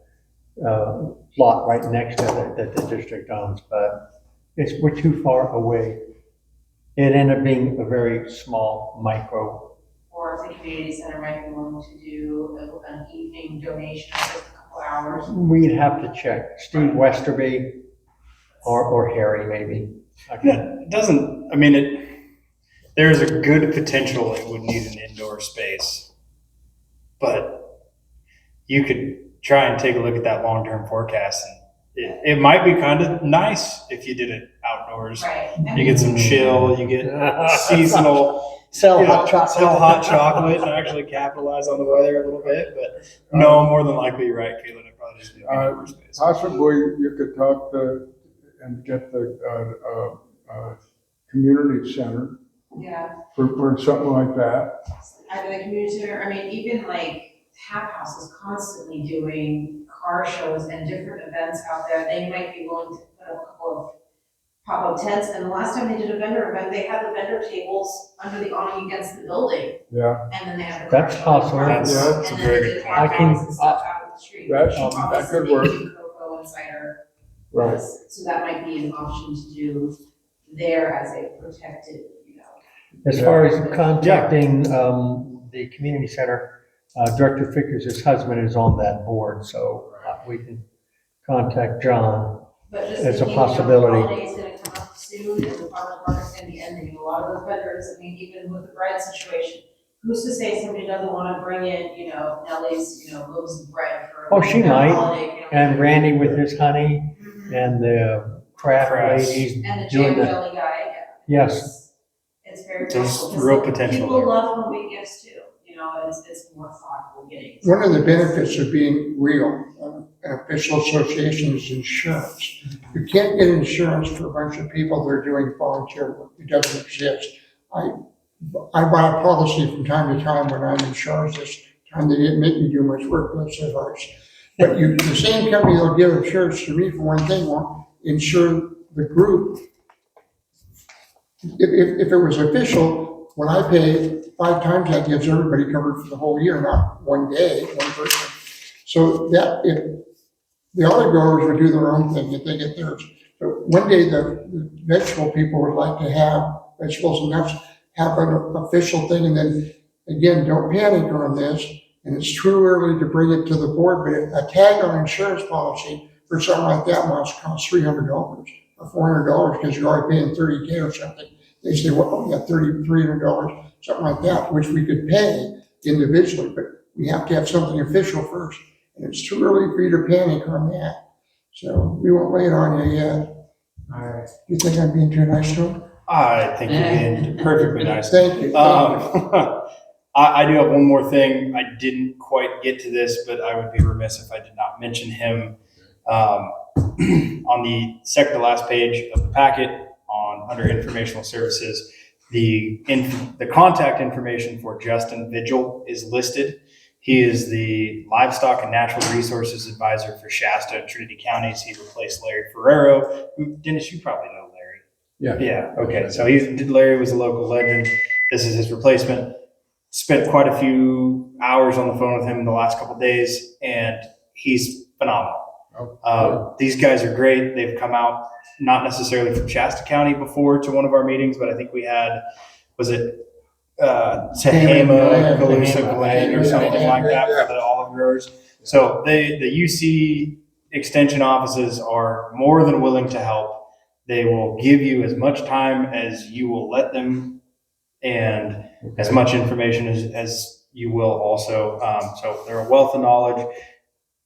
lot right next to it that the district owns, but we're too far away. It ended up being a very small micro. Or if the community center might be willing to do an evening donation of just a couple hours. We'd have to check. Steve Westerby or Harry, maybe. Yeah, it doesn't, there's a good potential it would need an indoor space. But you could try and take a look at that long-term forecast, and it might be kind of nice if you did it outdoors. Right. You get some chill, you get seasonal, Sell hot chocolate. sell hot chocolate and actually capitalize on the weather a little bit. But no, more than likely, you're right, Caitlin. It probably just be an indoor space. Possibly you could talk and get the community center Yeah, for something like that. either the community center, even like Tap House is constantly doing car shows and different events out there. They might be willing to put up a couple of pop-up tents, and the last time they did a vendor event, they had the vendor tables under the awning against the building, Yeah, and then they had the. That's possible. That's And a then very they good did point. hot I can- dogs and stuff out on the street. that could work. Cocoa and cider. Right. So that might be an option to do there as a protected, As far as contacting the community center, Director Fickers' husband is on that board, so we can contact John. But just It's a thinking, possibility. Holiday's gonna come up soon, and the farmer's market's gonna be ending, a lot of those vendors, even with the bread situation, who's to say somebody doesn't wanna bring in, Nellie's, loaves of bread for. Oh, she their might. holiday family. And Randy with his honey Mhm. and the craft Crafts. ladies And the doing jam the, jelly guy. yes. It's very There's possible. real potential People there. love homemade gifts too, it's more thoughtful getting. One of the benefits of being real, an official association, is insurance. You can't get insurance for a bunch of people that are doing volunteer work. It doesn't exist. I buy a policy from time to time when I'm insurance. This time they didn't make me do much work, bless their hearts. But the same company that'll give insurance to me for one thing won't insure the group. If it was official, when I pay 5 times, that gives everybody covered for the whole year, not one day, one person. So that, if the other growers would do their own thing if they get theirs. But one day the vegetable people would like to have vegetables and nuts, have an official thing, and then, again, don't panic on this, and it's too early to bring it to the board, but a tag on insurance policy for something like that must cost $300 or $400 because you're already paying $30K or something. They say, well, yeah, $300, something like that, which we could pay individually, but we have to have something official first. And it's too early for you to panic on that. So we won't lay it on you yet. All right. You think I'm being too nice to him? I think you're being perfectly nice. Thank you. I do have one more thing. I didn't quite get to this, but I would be remiss if I did not mention him. On the second to last page of the packet, under informational services, the contact information for Justin Vigil is listed. He is the Livestock and Natural Resources Advisor for Shasta and Trinity counties. He replaced Larry Ferrero. Dennis, you probably know Larry. Yeah. Yeah. Okay. So Larry was a local legend. This is his replacement. Spent quite a few hours on the phone with him in the last couple of days, and he's phenomenal. These guys are great. They've come out not necessarily from Shasta County before to one of our meetings, but I think we had, was it Tehama, Calusa, Glen, or something like that for the olive growers. So the UC extension offices are more than willing to help. They will give you as much time as you will let them, and as much information as you will also. So they're a wealth of knowledge.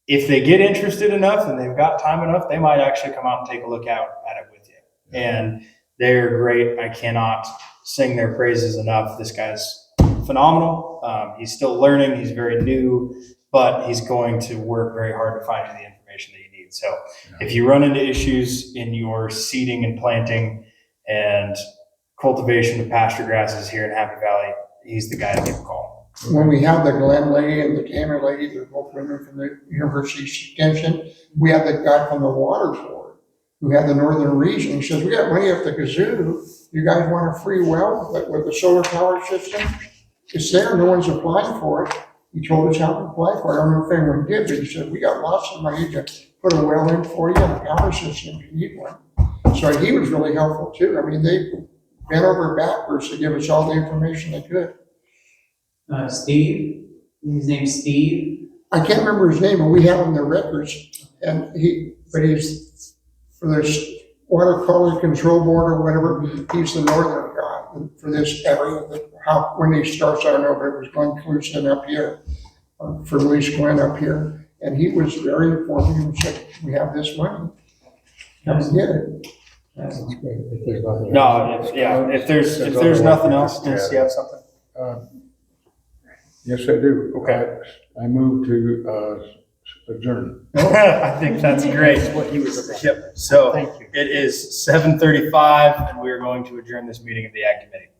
If they get interested enough and they've got time enough, they might actually come out and take a look at it with you. And they're great. I cannot sing their praises enough. This guy's phenomenal. He's still learning. He's very new, but he's going to work very hard to find you the information that you need. So if you run into issues in your seeding and planting and cultivation of pasture grasses here in Happy Valley, he's the guy to give a call. When we had the Glen lady and the Tamer lady, they're both women from the University Extension, we had the guy from the water board who had the northern region. He says, we got money at the kazoo. You guys want a free well with the solar power system? It's there, no one's applying for it. He told us how to apply for it. I don't know if anyone did, but he said, we got lots of money to put a well in for you and a power system if you need one. So he was really helpful too. I mean, they bent over backwards to give us all the information they could. Steve, his name's Steve. I can't remember his name, but we have him in the records. And he's for this water quality control board or whatever, he's the northern guy for this area. When he starts, I don't know if it was Glenn Cluson up here, for Luis Glenn up here. And he was very informative and said, we have this money. Let's get it. That's great. If there's nothing No, if there's nothing else, does he have something? Yes, I do. Okay. I move to adjourn. I think that's great. Yep. So Thank you. it is 7:35, and we are going to adjourn this meeting of the Ag Committee.